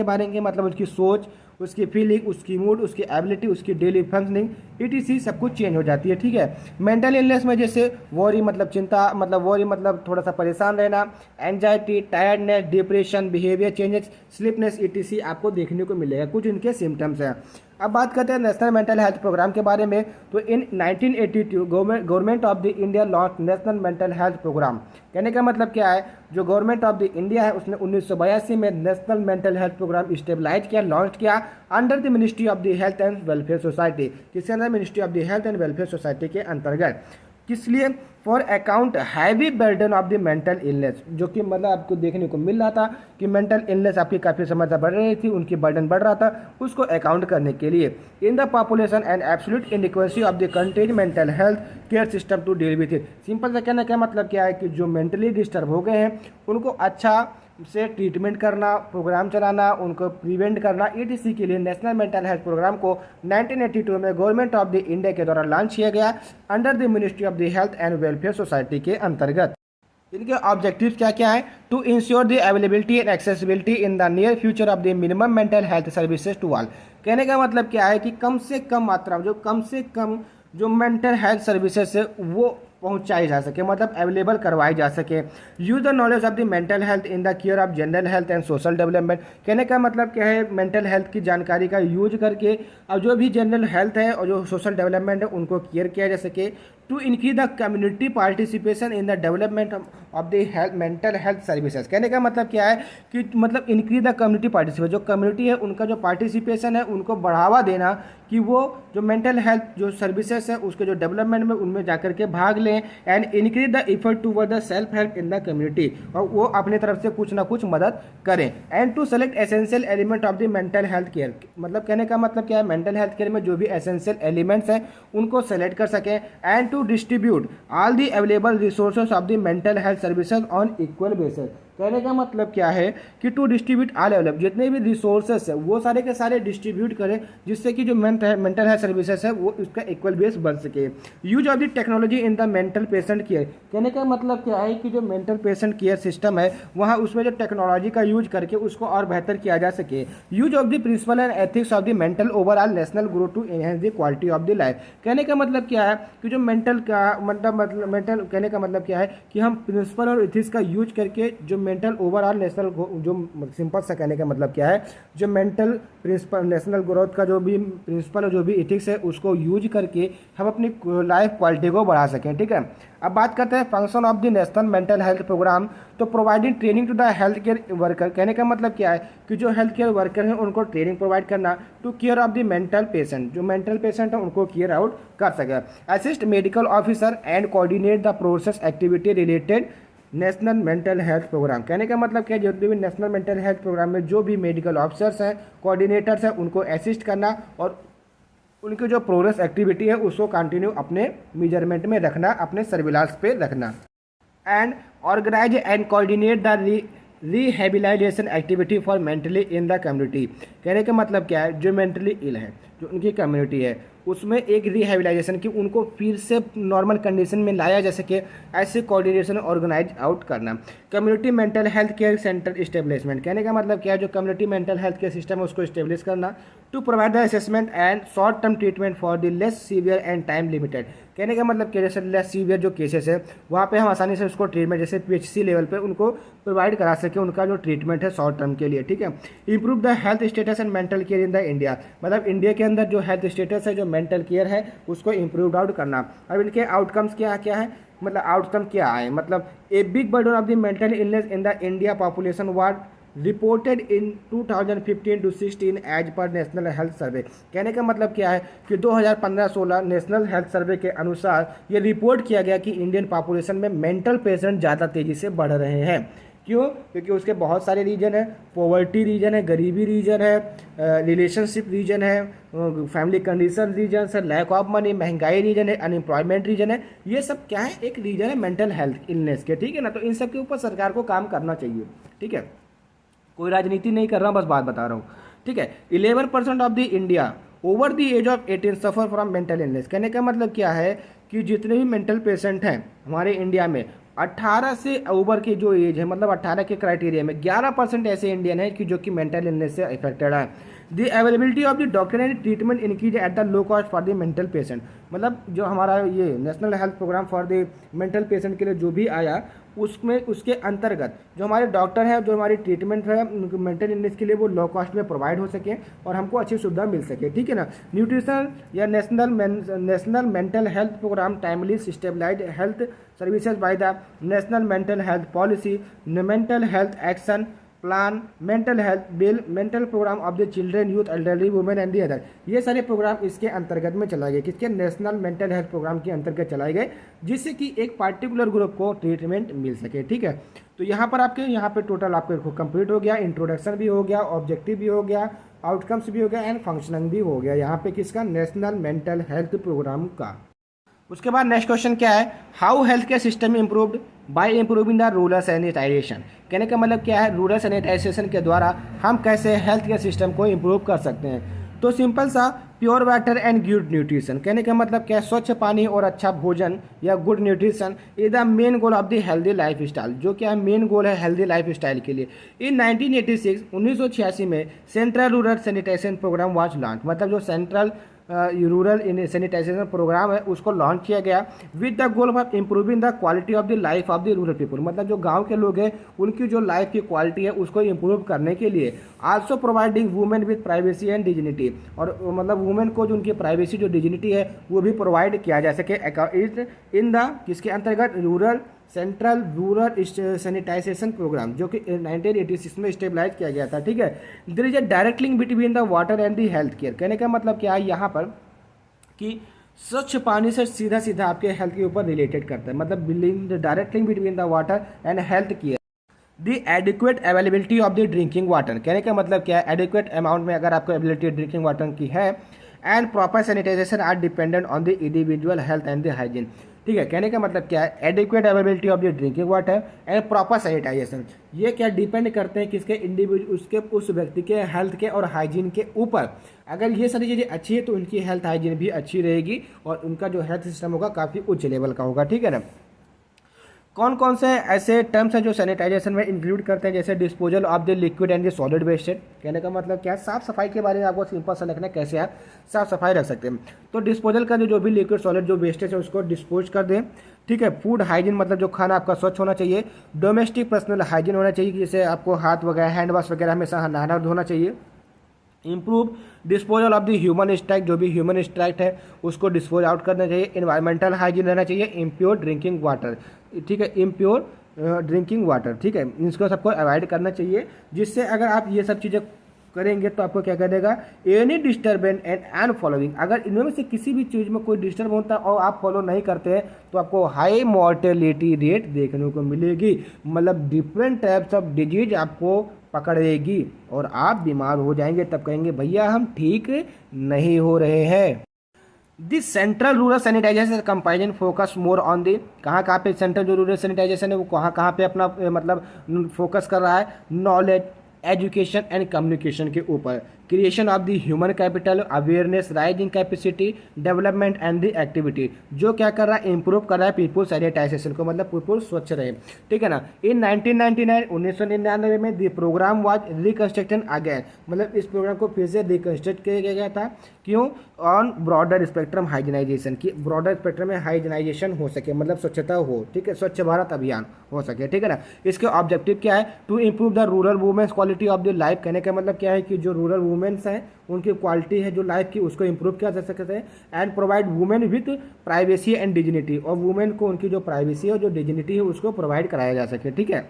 बारे में मतलब उसकी सोच, उसकी फीलिंग, उसकी मूड, उसकी एबिलिटी, उसकी डेली फंक्शनिंग etc सब कुछ चेंज हो जाती है, ठीक है। मेंटल इलनेस में जैसे वॉरी मतलब चिंता, मतलब वॉरी मतलब थोड़ा सा परेशान रहना, anxiety, tiredness, depression, behaviour changes, sleepiness etc आपको देखने को मिलेगा, कुछ इनके सिम्टम्स हैं। अब बात करते हैं नेशनल मेंटल हेल्थ प्रोग्राम के बारे में। तो in 1982 government of the India launch national mental health programme, कहने का मतलब क्या है, जो गवर्नमेंट ऑफ द इंडिया है उसने 1982 में national mental health programme stabilise किया, लॉन्च किया under the ministry of the health and welfare society. किसके अंदर? Ministry of the health and welfare society के अंतर्गत। किस लिए? For account heavy burden of the mental illness, जो कि मतलब आपको देखने को मिल रहा था कि मेंटल इलनेस आपकी काफ़ी समस्या बढ़ रही थी, उनकी बर्डन बढ़ रहा था, उसको अकाउंट करने के लिए। In the population and absolute inequality of the countries mental health care system to deal with it. Simple सा कहने का मतलब क्या है कि जो मेंटली डिस्टर्ब हो गए हैं उनको अच्छा से ट्रीटमेंट करना, प्रोग्राम चलाना, उनको प्रिवेंट करना etc के लिए नेशनल मेंटल हेल्थ प्रोग्राम को 1982 में गवर्नमेंट ऑफ द इंडिया के द्वारा लॉन्च किया गया under the ministry of the health and welfare society के अंतर्गत। इनके ऑब्जेक्टिव्स क्या क्या है? To ensure the availability and accessibility in the near future of the minimum mental health services to all. कहने का मतलब क्या है कि कम से कम मात्रा में जो मेंटल हेल्थ सर्विसेज है वो पहुंचाई जा सके, मतलब अवेलेबल करवाई जा सके। Use the knowledge of the mental health in the care of general health and social development. कहने का मतलब क्या है, मेंटल हेल्थ की जानकारी का यूज करके और जो भी जनरल हेल्थ है और जो सोशल डेवलपमेंट है उनको केयर किया जा सके। To increase the community participation in the development of the health mental health services. कहने का मतलब क्या है कि मतलब इंक्रीज द कम्युनिटी पार्टिसिपेशन, जो कम्युनिटी है उनका जो पार्टिसिपेशन है उनको बढ़ावा देना कि वो जो मेंटल हेल्थ जो सर्विसेज है उसके जो डेवलपमेंट में उनमें जाकर के भाग लें। And increase the effort toward the self help in the community, और वो अपनी तरफ से कुछ ना कुछ मदद करें। And to select essential element of the mental health care, मतलब कहने का मतलब क्या है, मेंटल हेल्थ केयर में जो भी एसेंशियल एलिमेंट्स हैं उनको सेलेक्ट कर सकें। And to distribute all the available resources of the mental health services on equal basis. कहने का मतलब क्या है कि टू डिस्ट्रीब्यूट ऑल अवेलेबल, जितने भी रिसोर्सेस है वो सारे के सारे डिस्ट्रीब्यूट करें जिससे कि जो मेंटल हेल्थ सर्विसेज है वो उसका इक्वल बेस बन सके। Use of the technology in the mental patient care. कहने का मतलब क्या है कि जो मेंटल पेशेंट केयर सिस्टम है वहाँ उसमें जो टेक्नोलॉजी का यूज करके उसको और बेहतर किया जा सके। Use of the principle and ethics of the mental overall national growth to enhance the quality of the life. कहने का मतलब क्या है कि जो मेंटल कहने का मतलब क्या है कि हम प्रिंसिपल और एथिक्स का यूज करके जो मेंटल ओवरऑल नेशनल जो सिंपल सा कहने का मतलब क्या है, जो मेंटल प्रिंसिपल नेशनल ग्रोथ का जो भी प्रिंसिपल और जो भी एथिक्स है उसको यूज करके हम अपनी लाइफ क्वालिटी को बढ़ा सकें, ठीक है। अब बात करते हैं function of the national mental health programme. तो providing training to the health care worker. कहने का मतलब क्या है कि जो हेल्थ केयर वर्कर हैं उनको ट्रेनिंग प्रोवाइड करना to care of the mental patient, जो मेंटल पेशेंट है उनको केयर आउट कर सके। Assist medical officer and coordinate the process activity related national mental health programme. कहने का मतलब क्या है, जो भी नेशनल मेंटल हेल्थ प्रोग्राम में जो भी मेडिकल ऑफिसर्स हैं, कोऑर्डिनेटर्स हैं, उनको असिस्ट करना और उनकी जो प्रोग्रेस एक्टिविटी है उसको कंटिन्यू अपने मेजरमेंट में रखना, अपने सर्विलांस पे रखना। And organise and coordinate the rehabilitation activity for mentally in the community. कहने का मतलब क्या है, जो मेंटली इल है जो उनकी कम्युनिटी है उसमें एक रिहेबिलाइजेशन कि उनको फिर से नॉर्मल कंडीशन में लाया जा सके, ऐसे कोऑर्डिनेशन ऑर्गेनाइज आउट करना। Community mental health care centre establishment, कहने का मतलब क्या है, जो community mental health care system है उसको इस्टेब्लिश करना। To provide the assessment and short term treatment for the less severe and time limited, कहने का मतलब कि जैसे लेस सीवियर जो केसेस है वहाँ पे हम आसानी से उसको ट्रीटमेंट जैसे पीएचसी लेवल पे उनको प्रोवाइड करा सके, उनका जो ट्रीटमेंट है शॉर्ट टर्म के लिए, ठीक है। Improve the health status and mental care in the India, मतलब इंडिया के अंदर जो हेल्थ स्टेटस है, जो मेंटल केयर है उसको इम्प्रूव आउट करना। अब इनके आउटकम्स क्या क्या है, मतलब आउटकम क्या है, मतलब a big burden of the mental illness in the India population ward reported in 2015 to 16 as per national health survey, कहने का मतलब क्या है कि 2015-16 नेशनल हेल्थ सर्वे के अनुसार ये रिपोर्ट किया गया कि इंडियन पॉपुलेशन में मेंटल पेशेंट ज़्यादा तेज़ी से बढ़ रहे हैं। क्यों? क्योंकि उसके बहुत सारे रीजन है, पॉवर्टी रीजन है, गरीबी रीजन है, रिलेशनशिप रीजन है, फैमिली कंडीशन रीजन है, लैक ऑफ मनी, महंगाई रीजन है, अनएम्प्लॉयमेंट रीजन है, ये सब क्या है, एक रीजन है मेंटल हेल्थ इलनेस के, ठीक है ना। तो इन सब के ऊपर सरकार को काम करना चाहिए, ठीक है, कोई राजनीति नहीं कर रहा हूँ, बस बात बता रहा हूँ, ठीक है। 11% of the India over the age of 18 suffer from mental illness, कहने का मतलब क्या है कि जितने भी मेंटल पेशेंट हैं हमारे इंडिया में 18 से ओवर की जो एज है, मतलब 18 के क्राइटेरिया में 11% ऐसे इंडियन है कि जो कि मेंटल इलनेस से अफेक्टेड है। The availability of the doctor and treatment increase at the low cost for the mental patient, मतलब जो हमारा ये national health programme for the mental patient के लिए जो भी आया उसमें उसके अंतर्गत जो हमारे डॉक्टर हैं, जो हमारी ट्रीटमेंट है मेंटल इलनेस के लिए वो लो कॉस्ट में प्रोवाइड हो सके और हमको अच्छी सुविधा मिल सके, ठीक है ना। न्यूट्रिशन या national mental health programme timely stabilise health services by the national mental health policy, mental health action plan, mental health bill, mental programme of the children, youth, elderly, women and the other, ये सारे programme इसके अंतर्गत में चलाए गए, किसके, national mental health programme के अंतर्गत चलाए गए, जिससे कि एक पार्टिकुलर ग्रुप को ट्रीटमेंट मिल सके, ठीक है। तो यहाँ पर आपके यहाँ पे टोटल आपके कंप्लीट हो गया, इंट्रोडक्शन भी हो गया, ऑब्जेक्टिव भी हो गया, आउटकम्स भी हो गया एंड फंक्शनिंग भी हो गया यहाँ पे किसका, नेशनल मेंटल हेल्थ प्रोग्राम का। उसके बाद नेक्स्ट क्वेश्चन क्या है, how health care system improved by improving the rural sanitisation, कहने का मतलब क्या है, रूरल सैनिटाइजेशन के द्वारा हम कैसे हेल्थ केयर सिस्टम को इम्प्रूव कर सकते हैं। तो सिंपल सा, pure water and good nutrition, कहने का मतलब क्या है, स्वच्छ पानी और अच्छा भोजन या good nutrition is the main goal of the healthy life style, जो क्या मेन गोल है हेल्दी लाइफ स्टाइल के लिए। इन 1986 में central rural sanitisation programme was launch, मतलब जो सेंट्रल रूरल सैनिटाइजेशन प्रोग्राम है उसको लॉन्च किया गया with the goal of improving the quality of the life of the rural people, मतलब जो गांव के लोग हैं उनकी जो लाइफ की क्वालिटी है उसको इम्प्रूव करने के लिए। Also providing women with privacy and dignity, और मतलब वुमेन को जो उनकी प्राइवेसी जो डिग्निटी है वो भी प्रोवाइड किया जा सके इन द किसके अंतर्गत, rural central rural sanitisation programme, जो कि 1986 में स्टेबलाइज किया गया था, ठीक है। There is a direct link between the water and the health care, कहने का मतलब क्या है यहाँ पर कि स्वच्छ पानी से सीधा सीधा आपके हेल्थ के ऊपर रिलेटेड करता है, मतलब direct link between the water and health care. The adequate availability of the drinking water, कहने का मतलब क्या है, एडिक्वेट अमाउंट में अगर आपको एबिलिटी ड्रिंकिंग वाटर की है and proper sanitisation are dependent on the individual health and the hygiene, ठीक है। कहने का मतलब क्या है, adequate availability of the drinking water and proper sanitisation, ये क्या डिपेंड करते हैं किसके, इंडिविजुअल उसके उस व्यक्ति के हेल्थ के और हाइजीन के ऊपर। अगर ये सारी चीज़ें अच्छी है तो उनकी हेल्थ हाइजीन भी अच्छी रहेगी और उनका जो हेल्थ सिस्टम होगा काफ़ी उच्च लेवल का होगा, ठीक है ना। कौन कौन से ऐसे टर्म्स हैं जो सैनिटाइजेशन में इंक्लूड करते हैं, जैसे disposal of the liquid and the solid wasted, कहने का मतलब क्या है, साफ सफाई के बारे में आपको सिंपल सा लिखना है कैसे आप साफ सफाई रख सकते हैं। तो डिस्पोजल का जो भी लिक्विड सॉलिड जो वेस्टेज है उसको डिस्पोज कर दें, ठीक है। फूड हाइजीन मतलब जो खाना आपका स्वच्छ होना चाहिए। डोमेस्टिक पर्सनल हाइजीन होना चाहिए, जैसे आपको हाथ वगैरह हैंड वॉश वगैरह हमेशा नहाना धोना चाहिए। Improve disposal of the human स्ट्रैक्ट, जो भी ह्यूमन स्ट्रैक्ट है उसको डिस्पोज आउट करना चाहिए। इन्वायरमेंटल हाइजीन रहना चाहिए। इम्प्योर ड्रिंकिंग वाटर, ठीक है, इम्प्योर ड्रिंकिंग वाटर, ठीक है, इसको सबको अवॉइड करना चाहिए। जिससे अगर आप ये सब चीज़ें करेंगे तो आपको क्या करेगा, एनी डिस्टर्बेंस एंड अनफॉलोइंग, अगर इनमें से किसी भी चीज़ में कोई डिस्टर्ब होता है और आप फॉलो नहीं करते हैं तो आपको हाई मॉर्टेलिटी रेट देखने को मिलेगी, मतलब डिफरेंट टाइप्स ऑफ डिजीज आपको पकड़ेगी और आप बीमार हो जाएंगे। तब कहेंगे भैया हम ठीक नहीं हो रहे हैं। This central rural sanitisation comparison focus more on the, कहाँ पे सेंट्रल जो रूरल सैनिटाइजेशन है वो कहाँ पे अपना मतलब फोकस कर रहा है, नॉलेज एजुकेशन एंड कम्युनिकेशन के ऊपर। Creation of the human capital, awareness, rising capacity, development and the activity, जो क्या कर रहा है, इंप्रूव कर रहा है पीपुल सैनिटाइजेशन को, मतलब पीपुल स्वच्छ रहे, ठीक है ना। इन 1999 1999 में the programme was reconstructed again, मतलब इस प्रोग्राम को फिर से रिकंस्ट्रक्ट किया गया था, क्यों, ऑन ब्रॉडर स्पेक्ट्रम हाइजीनाइजेशन, की ब्रॉडर स्पेक्ट्रम में हाइजीनाइजेशन हो सके, मतलब स्वच्छता हो, ठीक है, स्वच्छ भारत अभियान हो सके, ठीक है ना। इसके ऑब्जेक्टिव क्या है, to improve the rural women's quality of the life, कहने का मतलब क्या है कि जो रूरल वुमेन्स हैं उनकी क्वालिटी है जो लाइफ की उसको इंप्रूव किया जा सकता है, and provide women with privacy and dignity, और वुमेन को उनकी जो प्राइवेसी है और जो डिग्निटी है उसको प्रोवाइड कराया जा सके, ठीक है।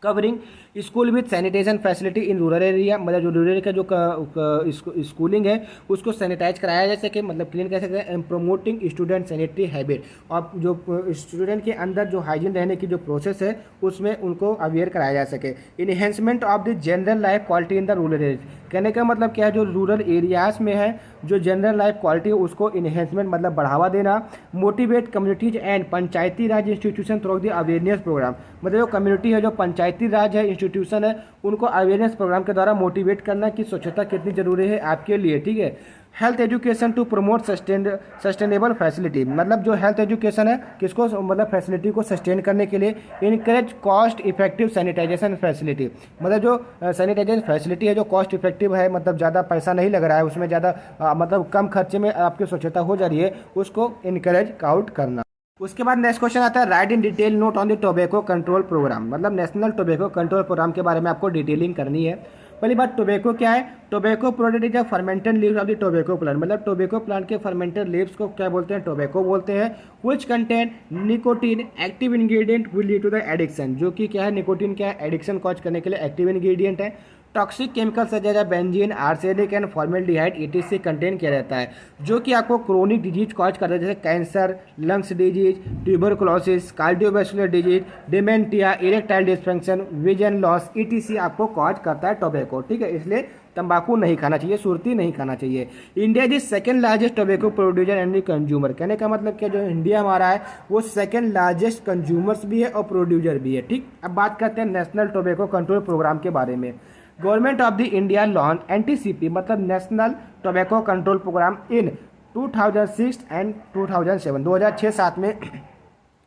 Covering school with sanitation facility in rural area, मतलब जो रूरल का जो स्कूलिंग है उसको सैनिटाइज कराया जा सके, मतलब क्लीन कर सकते हैं, and promoting student sanitary habit, और जो स्टूडेंट के अंदर जो हाइजीन रहने की जो प्रोसेस है उसमें उनको अवेयर कराया जा सके। Enhancement of the general life quality in the rural area, कहने का मतलब क्या है, जो रूरल एरियाज में है जो जनरल लाइफ क्वालिटी है उसको इन्हेंसमेंट मतलब बढ़ावा देना। Motivate communities and Panchayati Raj institution through the awareness programme, मतलब जो कम्युनिटी है जो पंचायती राज है इंस्टीट्यूशन है उनको अवेयरनेस प्रोग्राम के द्वारा मोटिवेट करना कि स्वच्छता कितनी जरूरी है आपके लिए, ठीक है। Health education to promote sustainable facility, मतलब जो हेल्थ एजुकेशन है किसको, मतलब फैसिलिटी को सस्टेन करने के लिए। Encourage cost effective sanitisation facility, मतलब जो सैनिटाइजेशन फैसिलिटी है जो कॉस्ट इफेक्टिव है, मतलब ज़्यादा पैसा नहीं लग रहा है उसमें, ज़्यादा मतलब कम खर्चे में आपकी स्वच्छता हो जा रही है, उसको इनकरेज आउट करना। उसके बाद नेक्स्ट क्वेश्चन आता है, write in detail note on the tobacco control programme, मतलब नेशनल टोबैको कंट्रोल प्रोग्राम के बारे में आपको डिटेलिंग करनी है। पहली बात, टोबैको क्या है, tobacco product is a fermented leaves of the tobacco plant, मतलब टोबैको प्लांट के फर्मेंटेड लीव्स को क्या बोलते हैं, टोबैको बोलते हैं। Which contain nicotine active ingredient will lead to the addiction, जो कि क्या है, निकोटीन क्या है, एडिक्शन कॉज करने के लिए एक्टिव इंग्रेडिएंट है। Toxic chemical such as benzene, arsenic and formaldehyde ETC contain किया रहता है, जो कि आपको क्रोनिक डिजीज कॉज करता है, जैसे cancer, lungs disease, tuberculosis, cardiovascular disease, dementia, erectile dysfunction, vision loss ETC आपको कॉज करता है टोबैको, ठीक है। इसलिए तंबाकू नहीं खाना चाहिए, सुरती नहीं खाना चाहिए। India is second largest tobacco producer and consumer, कहने का मतलब क्या, जो इंडिया हमारा है वो सेकंड लार्जेस्ट कंज्यूमर्स भी है और प्रोड्यूसर भी है, ठीक। अब बात करते हैं नेशनल टोबैको कंट्रोल प्रोग्राम के बारे में। Government of the India launch NTCP, मतलब national tobacco control programme in 2006 and 2007, 2006-7 में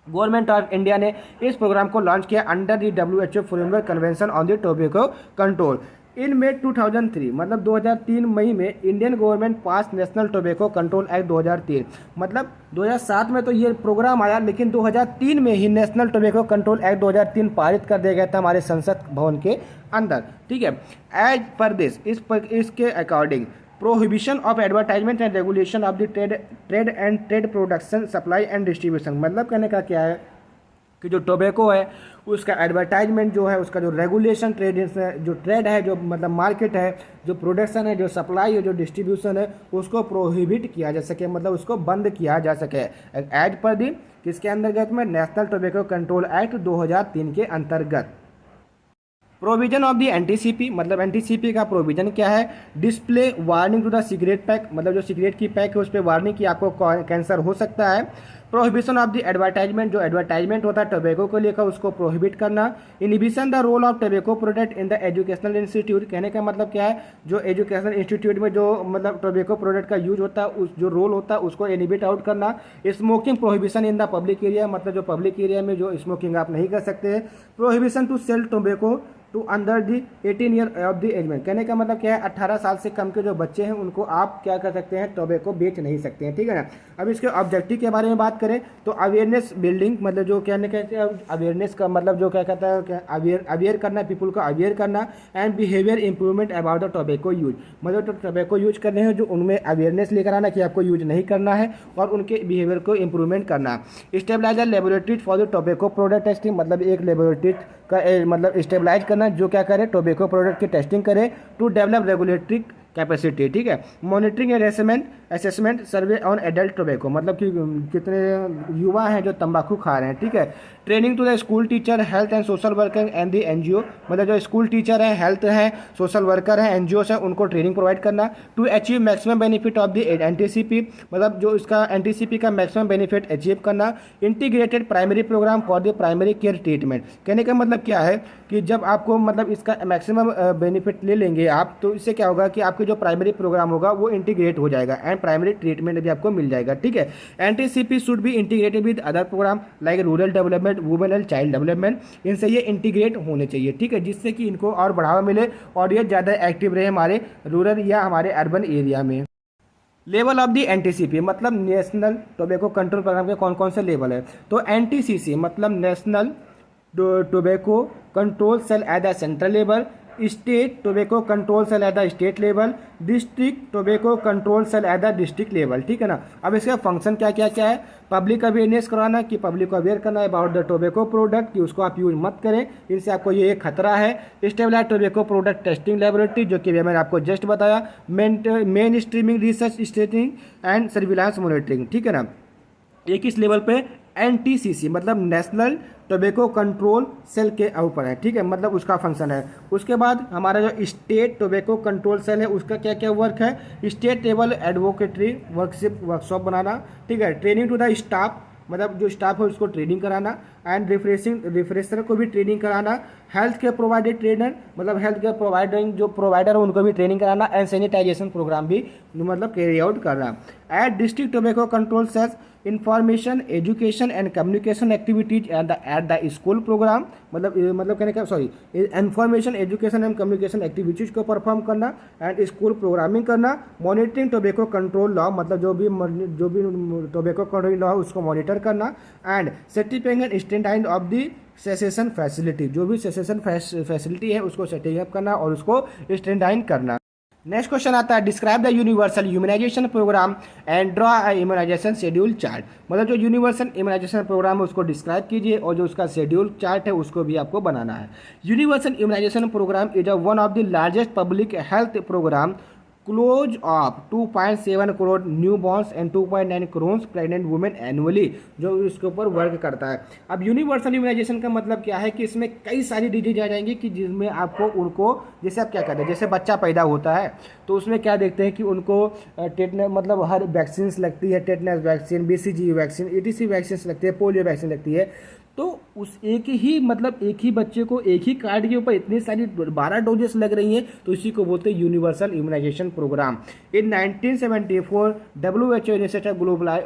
गवर्नमेंट ऑफ इंडिया ने इस प्रोग्राम को लॉन्च किया under the WHO framework convention on the tobacco control. In May 2003, मतलब 2003 मई में Indian government pass national tobacco control act 2003, मतलब 2007 में तो ये प्रोग्राम आया, लेकिन 2003 में ही नेशनल टोबैको कंट्रोल एक्ट 2003 पारित कर दिया गया था हमारे संसद भवन के अंदर, ठीक है। एज पर दिस, इसके according prohibition of advertisement and regulation of the trade production supply and distribution, मतलब कहने का क्या है कि जो टोबैको है उसका एडवर्टाइजमेंट जो है, उसका जो रेगुलेशन, जो ट्रेड है, जो मतलब मार्केट है, जो प्रोडक्शन है, जो सप्लाई है, जो डिस्ट्रीब्यूशन है, उसको प्रोहिबिट किया जा सके, मतलब उसको बंद किया जा सके एज पर दी किसके अंतर्गत में, नेशनल टोबैको कंट्रोल एक्ट 2003 के अंतर्गत। प्रोविजन ऑफ द NTCP, मतलब NTCP का प्रोविजन क्या है, display warning to the cigarette pack, मतलब जो सिगरेट की पैक है उस पर वार्निंग की आपको कैंसर हो सकता है। प्रोहिबिशन ऑफ द एडवर्टाइजमेंट, जो एडवर्टाइजमेंट होता है टोबैको को लेकर उसको प्रोहिबिट करना। Inhibition the role of tobacco product in the educational institute, कहने का मतलब क्या है, जो एजुकेशनल इंस्टीट्यूट में जो मतलब टोबैको प्रोडक्ट का यूज होता है उस जो रोल होता है उसको इनहिबिट आउट करना। Smoking prohibition in the public area, मतलब जो पब्लिक एरिया में जो स्मोकिंग आप नहीं कर सकते। Prohibition to sell tobacco to under the 18 year of the age में, कहने का मतलब क्या है, 18 साल से कम के जो बच्चे हैं उनको आप क्या कर सकते हैं, टोबैको बेच नहीं सकते हैं, ठीक है ना। अब इसके ऑब्जेक्टिव के बारे में बात करें तो अवेयरनेस बिल्डिंग, मतलब जो कहने कहते हैं अवेयरनेस का मतलब जो क्या कहता है, अवेयर करना, पीपल को अवेयर करना। And behaviour improvement about the tobacco use, मतलब जो टोबैको यूज कर रहे हैं जो उनमें अवेयरनेस लेकर आना कि आपको यूज नहीं करना है और उनके बिहेवियर को इंप्रूवमेंट करना। Stabiliser laboratory for the tobacco product testing, मतलब एक लेबोरेटरी का मतलब स्टेबलाइज करना जो क्या करे, टोबैको प्रोडक्ट की टेस्टिंग करे। टू डेवलप रेगुलेटरी कैपेसिटी, ठीक है। Monitoring and assessment survey on adult tobacco, मतलब कि कितने युवा हैं जो तंबाकू खा रहे हैं, ठीक है। Training to the school teacher, health and social worker and the NGO, मतलब जो स्कूल टीचर हैं, हेल्थ हैं, सोशल वर्कर हैं, एनजीओ हैं, उनको ट्रेनिंग प्रोवाइड करना। To achieve maximum benefit of the NTCP, मतलब जो इसका एनटीसीपी का मैक्सिमम बेनिफिट अचीव करना। Integrated primary programme for the primary care treatment, कहने का मतलब क्या है कि जब आपको मतलब इसका मैक्सिमम बेनिफिट ले लेंगे आप, तो इससे क्या होगा कि आपके जो प्राइमरी प्रोग्राम होगा वो इंटीग्रेट हो जाएगा एंड प्राइमरी ट्रीटमेंट भी आपको मिल जाएगा, ठीक है। NTCP should be integrated with other programme like rural development, women and child development, इनसे ये इंटीग्रेट होने चाहिए, ठीक है, जिससे कि इनको और बढ़ावा मिले और ये ज़्यादा एक्टिव रहे हमारे रूरल या हमारे अर्बन एरिया में। लेवल ऑफ दी एनटीसीपी, मतलब नेशनल टोबैको कंट्रोल प्रोग्राम के कौन कौन से लेवल है। तो एनटीसीसी मतलब national tobacco control cell at the central level, state tobacco control cell at the state level, district tobacco control cell at the district level, ठीक है ना। अब इसका फंक्शन क्या क्या क्या है। पब्लिक अवेयरनेस कराना, कि पब्लिक को अवेयर करना अबाउट द टोबैको प्रोडक्ट, कि उसको आप यूज मत करें, इनसे आपको ये खतरा है। Stabilise tobacco product testing laboratory, जो कि मैंने आपको जस्ट बताया। Mainstreaming research stating and surveillance monitoring, ठीक है ना। ये किस लेवल पे, एनटीसीसी मतलब नेशनल टोबैको कंट्रोल सेल के ऊपर है, ठीक है, मतलब उसका फंक्शन है। उसके बाद हमारा जो स्टेट टोबैको कंट्रोल सेल है उसका क्या क्या वर्क है। स्टेट लेवल एडवोकेटरी वर्कशॉप बनाना, ठीक है। ट्रेनिंग टू द स्टाफ, मतलब जो स्टाफ है उसको ट्रेनिंग कराना एंड रिफ्रेशर को भी ट्रेनिंग कराना। हेल्थ केयर प्रोवाइडेड ट्रेनर, मतलब हेल्थ केयर प्रोवाइडिंग जो प्रोवाइडर है उनको भी ट्रेनिंग कराना एंड सैनिटाइजेशन प्रोग्राम भी मतलब कैरी आउट करना। At district tobacco control cells information education and communication activities at the school programme, मतलब कहने का sorry information education and communication activities को परफॉर्म करना एंड स्कूल प्रोग्रामिंग करना। मॉनिटरिंग टोबैको कंट्रोल लॉ, मतलब जो भी टोबैको कंट्रोल लॉ है उसको मॉनिटर करना and certification and standard of the cessation facility, जो भी सेसेशन फैसिलिटी है उसको सेटिंग अप करना और उसको स्टैंडर्ड करना। नेक्स्ट क्वेश्चन आता है, describe the universal immunisation programme and draw a immunisation schedule chart, मतलब जो यूनिवर्सल इम्यूनाइजेशन प्रोग्राम है उसको डिस्क्राइब कीजिए और जो उसका शेड्यूल चार्ट है उसको भी आपको बनाना है। Universal immunisation programme is one of the largest public health programme close of 2.7 crore newborns and 2.9 crore pregnant women annually, जो इसके ऊपर वर्क करता है। अब यूनिवर्सल इम्यूनाइजेशन का मतलब क्या है कि इसमें कई सारी डिजीज आ जाएंगी कि जिसमें आपको उनको, जैसे आप क्या करते हैं, जैसे बच्चा पैदा होता है तो उसमें क्या देखते हैं कि उनको टेटनस, मतलब हर वैक्सीन लगती है, tetanus vaccine, BCG vaccine, etc vaccine लगती है, पोलियो वैक्सीन लगती है। तो उस एक ही बच्चे को एक ही कार्ड के ऊपर इतनी सारी 12 डोजेस लग रही हैं, तो इसी को बोलते हैं universal immunisation programme. In 1974 WHO initiated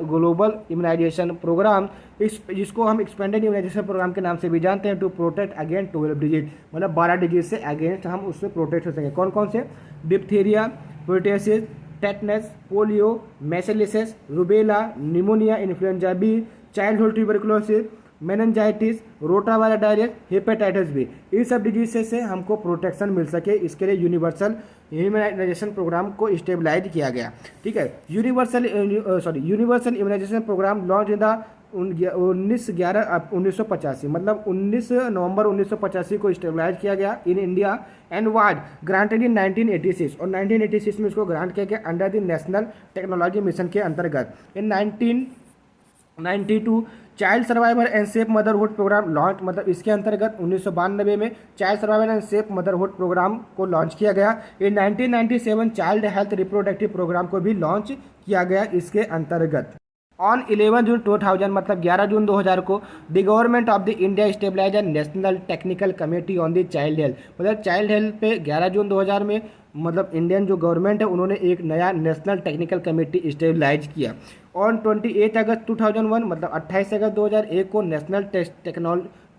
global immunization programme, जिसको हम एक्सपेंडेड इम्यूनाइजेशन प्रोग्राम के नाम से भी जानते हैं, टू प्रोटेक्ट अगेंस्ट 12 डिजीज, मतलब 12 डिजीज से अगेंस्ट हम उससे प्रोटेक्ट हो सकें। कौन कौन से, diphtheria, pertussis, tetanus, polio, measles, rubella, pneumonia, influenza B, childhood tuberculosis, meningitis, rotavirus diarrhoea, hepatitis B, इन सब डिजीज से हमको प्रोटेक्शन मिल सके, इसके लिए यूनिवर्सल इम्यूनाइजेशन प्रोग्राम को स्टेबलाइज किया गया, ठीक है। Universal immunisation programme launch in the 19/11/1985, मतलब 19 नवंबर 1985 को स्टेबलाइज किया गया in India and was granted in 1986, और 1986 में इसको ग्रांट किया गया under the national technology mission के अंतर्गत। In 1992 child survival and safe motherhood programme launch, मतलब इसके अंतर्गत 1992 में child survival and safe motherhood programme को लॉन्च किया गया। In 1997 child health reproductive programme को भी लॉन्च किया गया इसके अंतर्गत। ऑन 11 जून 2000, मतलब 11 जून 2000 को the government of the India stabilize national technical committee on the child health, मतलब चाइल्ड हेल्थ पे 11 जून 2000 में मतलब इंडियन जो गवर्नमेंट है उन्होंने एक नया नेशनल टेक्निकल कमेटी स्टेबलाइज किया। ऑन 28 अगस्त 2001, मतलब 28 अगस्त 2001 को नेशनल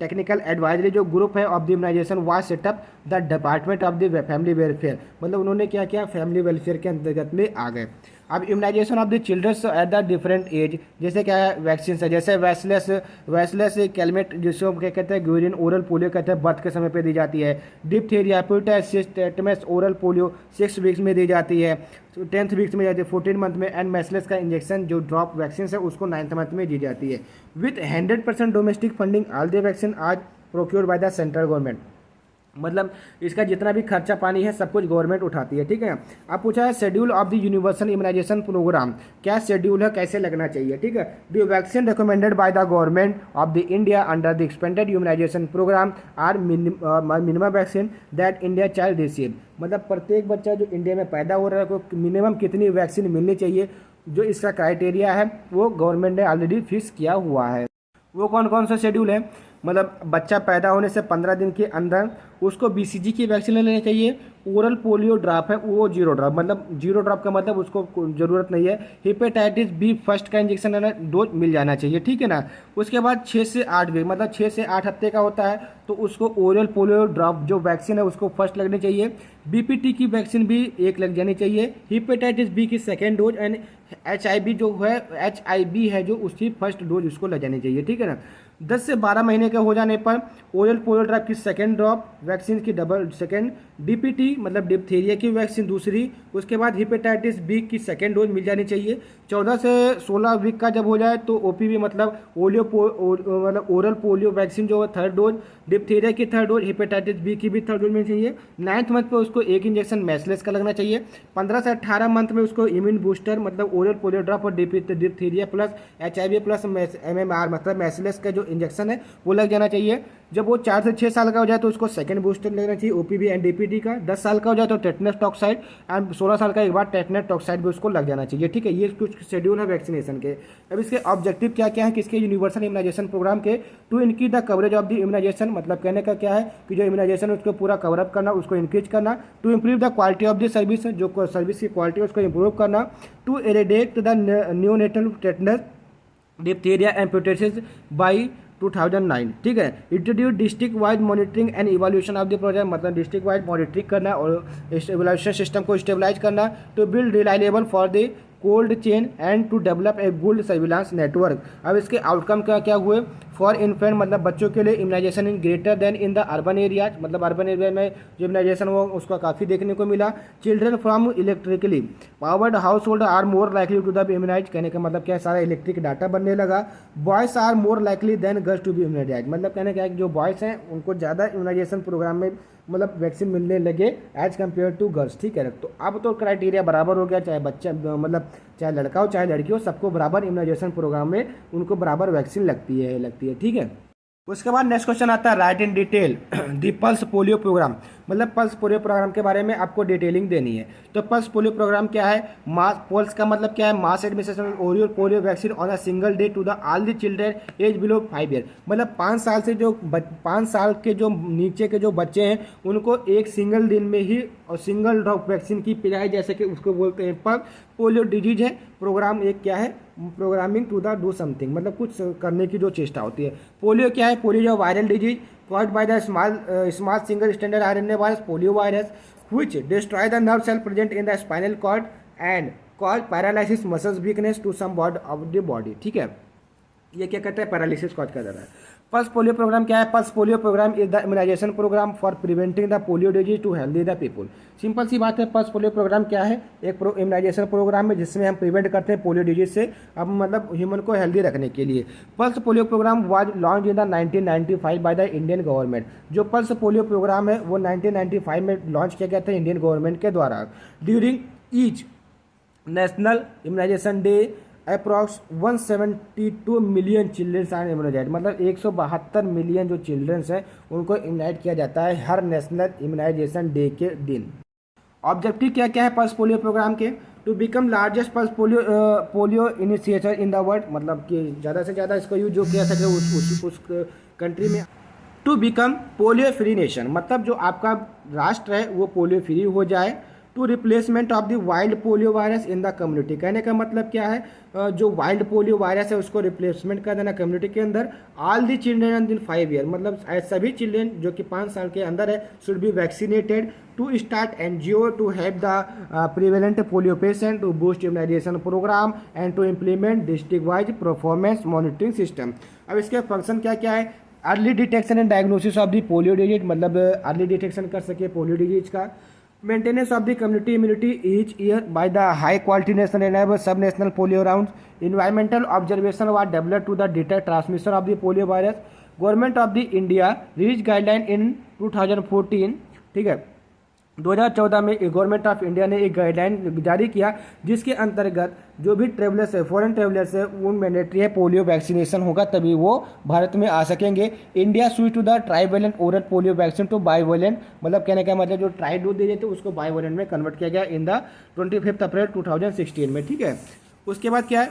टेक्निकल एडवाइजरी जो ग्रुप है of the immunization was set up the department of the family welfare, मतलब उन्होंने क्या किया, फैमिली वेलफेयर के अंतर्गत में आ गए। अब immunization of the childrens at the different age, जैसे क्या है वैक्सीन है, जैसे वैसलेस कैलमेट जिसको क्या कहते हैं ग्वीरिन ओरल पोलियो कहते हैं, बर्थ के समय पे दी जाती है। Diphtheria, pertussis, tetanus oral polio 6 weeks में दी जाती है, 10th वीक्स में जाती है, 14 मंथ में। एंड मेसलेस का इंजेक्शन जो ड्रॉप वैक्सीन है उसको 9th मंथ में दी जाती है। With 100% domestic funding all the vaccine as procured by the central government, मतलब इसका जितना भी खर्चा पानी है सब कुछ गवर्नमेंट उठाती है, ठीक है। अब पूछा है schedule of the universal immunisation programme, क्या शेड्यूल है, कैसे लगना चाहिए, ठीक है। The vaccine recommended by the government of the India under the expanded immunization programme are minimum vaccine that India child receive, मतलब प्रत्येक बच्चा जो इंडिया में पैदा हो रहा है को मिनिमम कितनी वैक्सीन मिलनी चाहिए, जो इसका क्राइटेरिया है वो गवर्नमेंट ने ऑलरेडी फिक्स किया हुआ है। वो कौन कौन सा शेड्यूल है, मतलब बच्चा पैदा होने से 15 दिन के अंदर उसको बीसीजी की वैक्सीन लेनी चाहिए। ओरल पोलियो ड्रॉप है वो 0 ड्रॉप, मतलब 0 ड्रॉप का मतलब उसको ज़रूरत नहीं है। हेपेटाइटिस बी फर्स्ट का इंजेक्शन है ना डोज मिल जाना चाहिए, ठीक है ना। उसके बाद 6 से 8 वीक मतलब 6 से 8 हफ्ते का होता है तो उसको ओरल पोलियो ड्रॉप जो वैक्सीन है उसको फर्स्ट लगनी चाहिए। बीपीटी की वैक्सीन भी 1 लग जानी चाहिए। हेपेटाइटिस बी की सेकेंड डोज एंड एचआईवी जो है एचआईवी है जो उसकी फर्स्ट डोज उसको लग जानी चाहिए, ठीक है ना। 10 से 12 महीने के हो जाने पर ओरल पोलियो ड्रॉप की सेकेंड ड्रॉप वैक्सीन की डबल सेकेंड, डीपीटी मतलब डिप्थीरिया की वैक्सीन दूसरी, उसके बाद हेपेटाइटिस बी की सेकेंड डोज मिल जानी चाहिए। 14 से 16 वीक का जब हो जाए तो ओपीवी मतलब मतलब ओरल पोलियो वैक्सीन जो है थर्ड डोज, डिप्थीरिया की थर्ड डोज, हेपेटाइटिस बी की भी थर्ड डोज मिलनी चाहिए। 9th मंथ पे उसको 1 इंजेक्शन मैसलेस का लगना चाहिए। 15 से 18 मंथ में उसको इम्यून बूस्टर मतलब ओरल पोलियो ड्रॉप और diphtheria plus HIV plus MMR मतलब मैसलेस का जो इंजेक्शन है वो लग जाना चाहिए। जब वो 4 से 6 साल का हो जाए तो उसको सेकंड बूस्टर लेना चाहिए ओपीवी एंड डीपीटी का। 10 साल का हो जाए तो टेटनस टॉक्साइड एंड 16 साल का एक बार टेटनस टॉक्साइड भी उसको लग जाना चाहिए, ठीक है। ये कुछ शेड्यूल है वैक्सीनेशन के। अब इसके ऑब्जेक्टिव क्या क्या है किसके यूनिवर्सल इम्यूनाइजेशन प्रोग्राम के, to increase the coverage of the immunization, मतलब कहने का क्या है कि जो इम्यूनाइजेशन उसको पूरा कवरअप करना उसको इंक्रीज करना। To improve the quality of the service, जो सर्विस की क्वालिटी है उसको इंप्रूव करना। To eradicate the neonatal tetanus diphtheria and pertussis by 2009, ठीक है। Introduce district wide monitoring and evolution of the project, मतलब डिस्ट्रिक्ट वाइड मॉनिटरिंग करना और इवोल्यूशन सिस्टम को स्टेबलाइज करना। To build reliable for the cold chain and to develop a good surveillance network. अब इसके outcome क्या क्या हुए, फॉर इन्फेंट मतलब बच्चों के लिए immunization in greater than in the urban areas, मतलब अर्बन एरिया में जो इम्यूनाइजेशन वो उसका काफ़ी देखने को मिला। Children from electrically powered household are more likely to the be immunize, कहने का मतलब क्या है सारा इलेक्ट्रिक डाटा बनने लगा। Boys are more likely than girls to be immunize, मतलब कहने का है कि जो बॉयज़ हैं उनको ज़्यादा इम्यूनाइजेशन प्रोग्राम में मतलब वैक्सीन मिलने लगे एज कम्पेयर टू गर्ल्स, ठीक है। तो अब तो क्राइटेरिया बराबर हो गया, चाहे बच्चा मतलब चाहे लड़का हो चाहे लड़की हो सबको बराबर इम्यूनाइजेशन प्रोग्राम में उनको बराबर वैक्सीन लगती है, ठीक है। उसके बाद नेक्स्ट क्वेश्चन आता है write in detail the pulse polio programme, मतलब पल्स पोलियो प्रोग्राम के बारे में आपको डिटेलिंग देनी है। तो पल्स पोलियो प्रोग्राम क्या है, मास पल्स का मतलब क्या है, mass administration oral polio vaccine on a single day to the all the children age below 5 year, मतलब 5 साल से जो 5 साल के जो नीचे के जो बच्चे हैं उनको एक सिंगल दिन में ही और सिंगल ड्रॉप वैक्सीन की पिलाई, जैसे कि उसको बोलते हैं पल्स पोलियो डिजीज है। प्रोग्राम एक क्या है, programming to the do something, मतलब कुछ करने की जो चेष्टा होती है। पोलियो क्या है, पोलियो जो viral disease caused by the small single stranded RNA virus poliovirus which destroy the nerve cell present in the spinal cord and cause paralysis muscles weakness to some part of the body, ठीक है। ये क्या कहते हैं, paralysis cause कर रहा है। Pulse polio programme क्या है, pulse polio programme is the immunisation programme for preventing the polio disease to healthy the people. Simple सी बात है, पल्स पोलियो प्रोग्राम क्या है, एक इम्यूनाइजेशन प्रोग्राम है जिसमें हम प्रिवेंट करते हैं पोलियो डिजीज से, अब मतलब ह्यूमन को हेल्दी रखने के लिए। Pulse polio programme was launch in the 1995 by the Indian government. जो पल्स पोलियो प्रोग्राम है वो 1995 में लॉन्च किया गया था इंडियन गवर्नमेंट के द्वारा। During each national immunization day approx 172 million childrens are immunized, मतलब 172 मिलियन जो चिल्ड्रंस हैं उनको इम्यूनाइज किया जाता है हर नेशनल इम्यूनाइजेशन डे के दिन। ऑब्जेक्टिव क्या क्या है पल्स पोलियो प्रोग्राम के, to become largest pulse polio initiator in the world, मतलब कि ज़्यादा से ज़्यादा इसको यूज जो किया सके उस कंट्री में। To become polio free nation, मतलब जो आपका राष्ट्र है वो पोलियो फ्री हो जाए। To replacement of the wild polio virus in the community, कहने का मतलब क्या है, जो वाइल्ड पोलियो वायरस है उसको रिप्लेसमेंट कर देना कम्युनिटी के अंदर। All the children under 5 year, मतलब सभी चिल्ड्रेन जो कि 5 साल के अंदर है should be vaccinated. To start NGO to help the prevalent polio patient to boost immunisation programme and to implement district wise performance monitoring system. अब इसके फंक्शन क्या क्या है, early detection and diagnosis of the polio disease, मतलब early detection कर सके polio disease का। Maintenance of the community immunity each year by the high quality national and sub national polio rounds. Environmental observation were develop to the detect transmission of the polio virus. Government of the India release guideline in 2014, ठीक है। 2014 में government of India ने एक guideline जारी किया जिसके अंतर्गत जो भी ट्रेवलर्स है, फॉरेन ट्रेवलर्स है, उन मैंडेटरी है पोलियो वैक्सीनेशन होगा तभी वो भारत में आ सकेंगे। India switch to the trivalent oral polio vaccine to bivalent, मतलब कहने का मतलब जो ट्राई डोज दे देते उसको बाइवेलेंट में कन्वर्ट किया गया इन द 25 अप्रैल 2016 में, ठीक है। उसके बाद क्या है,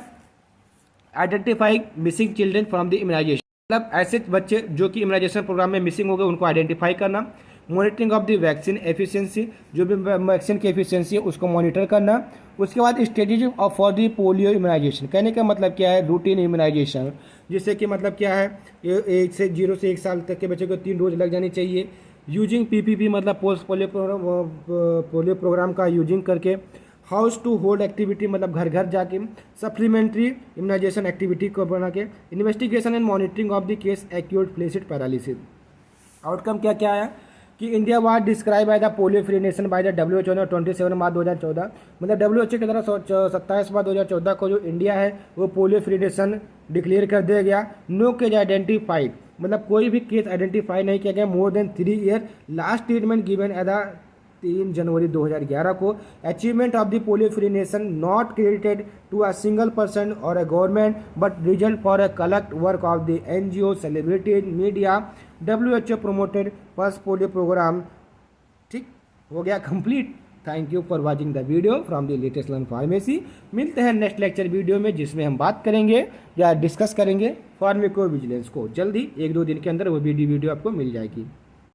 identifying missing children from the immunization, मतलब ऐसे बच्चे जो कि इम्यूनाइजेशन प्रोग्राम में मिसिंग हो गए उनको आइडेंटिफाई करना। Monitoring of the vaccine efficiency, जो भी वैक्सीन की एफिशिएंसी है उसको मॉनिटर करना। उसके बाद strategy of for the polio immunization, कहने का मतलब क्या है, रूटीन इम्यूनाइजेशन, जिससे कि मतलब क्या है, 0 से 1 साल तक के बच्चे को 3 डोज लग जानी चाहिए। यूजिंग पीपीपी मतलब पोस्ट पोलियो प्रोग्राम का यूजिंग करके। हाउस टू होल्ड एक्टिविटी मतलब घर घर जाके सप्लीमेंट्री इम्यूनाइजेशन एक्टिविटी को बना के। Investigation and monitoring of the case acute flaccid paralysis. Outcome क्या क्या है कि India was describe by the polio free nation by the WHO ने 27 मार्च 2014, मतलब WHO के द्वारा 27 मार्च 2014 को जो इंडिया है वो पोलियो फ्री नेशन डिक्लेयर कर दिया गया। नो केस आइडेंटिफाइड, मतलब कोई भी केस आइडेंटिफाई नहीं किया गया more than 3 year. Last treatment given at the 3 January 2011 को। Achievement of the polio free nation not credited to a single person और a government but result for a collect work of the NGO, celebrities, media. WHO promoted first polio programme, ठीक हो गया complete. Thank you for watching the video from the latest learn pharmacy. मिलते हैं next lecture video में जिसमें हम बात करेंगे या डिस्कस करेंगे फार्मेको विजिलेंस को। जल्दी 1-2 दिन के अंदर वो वीडियो आपको मिल जाएगी।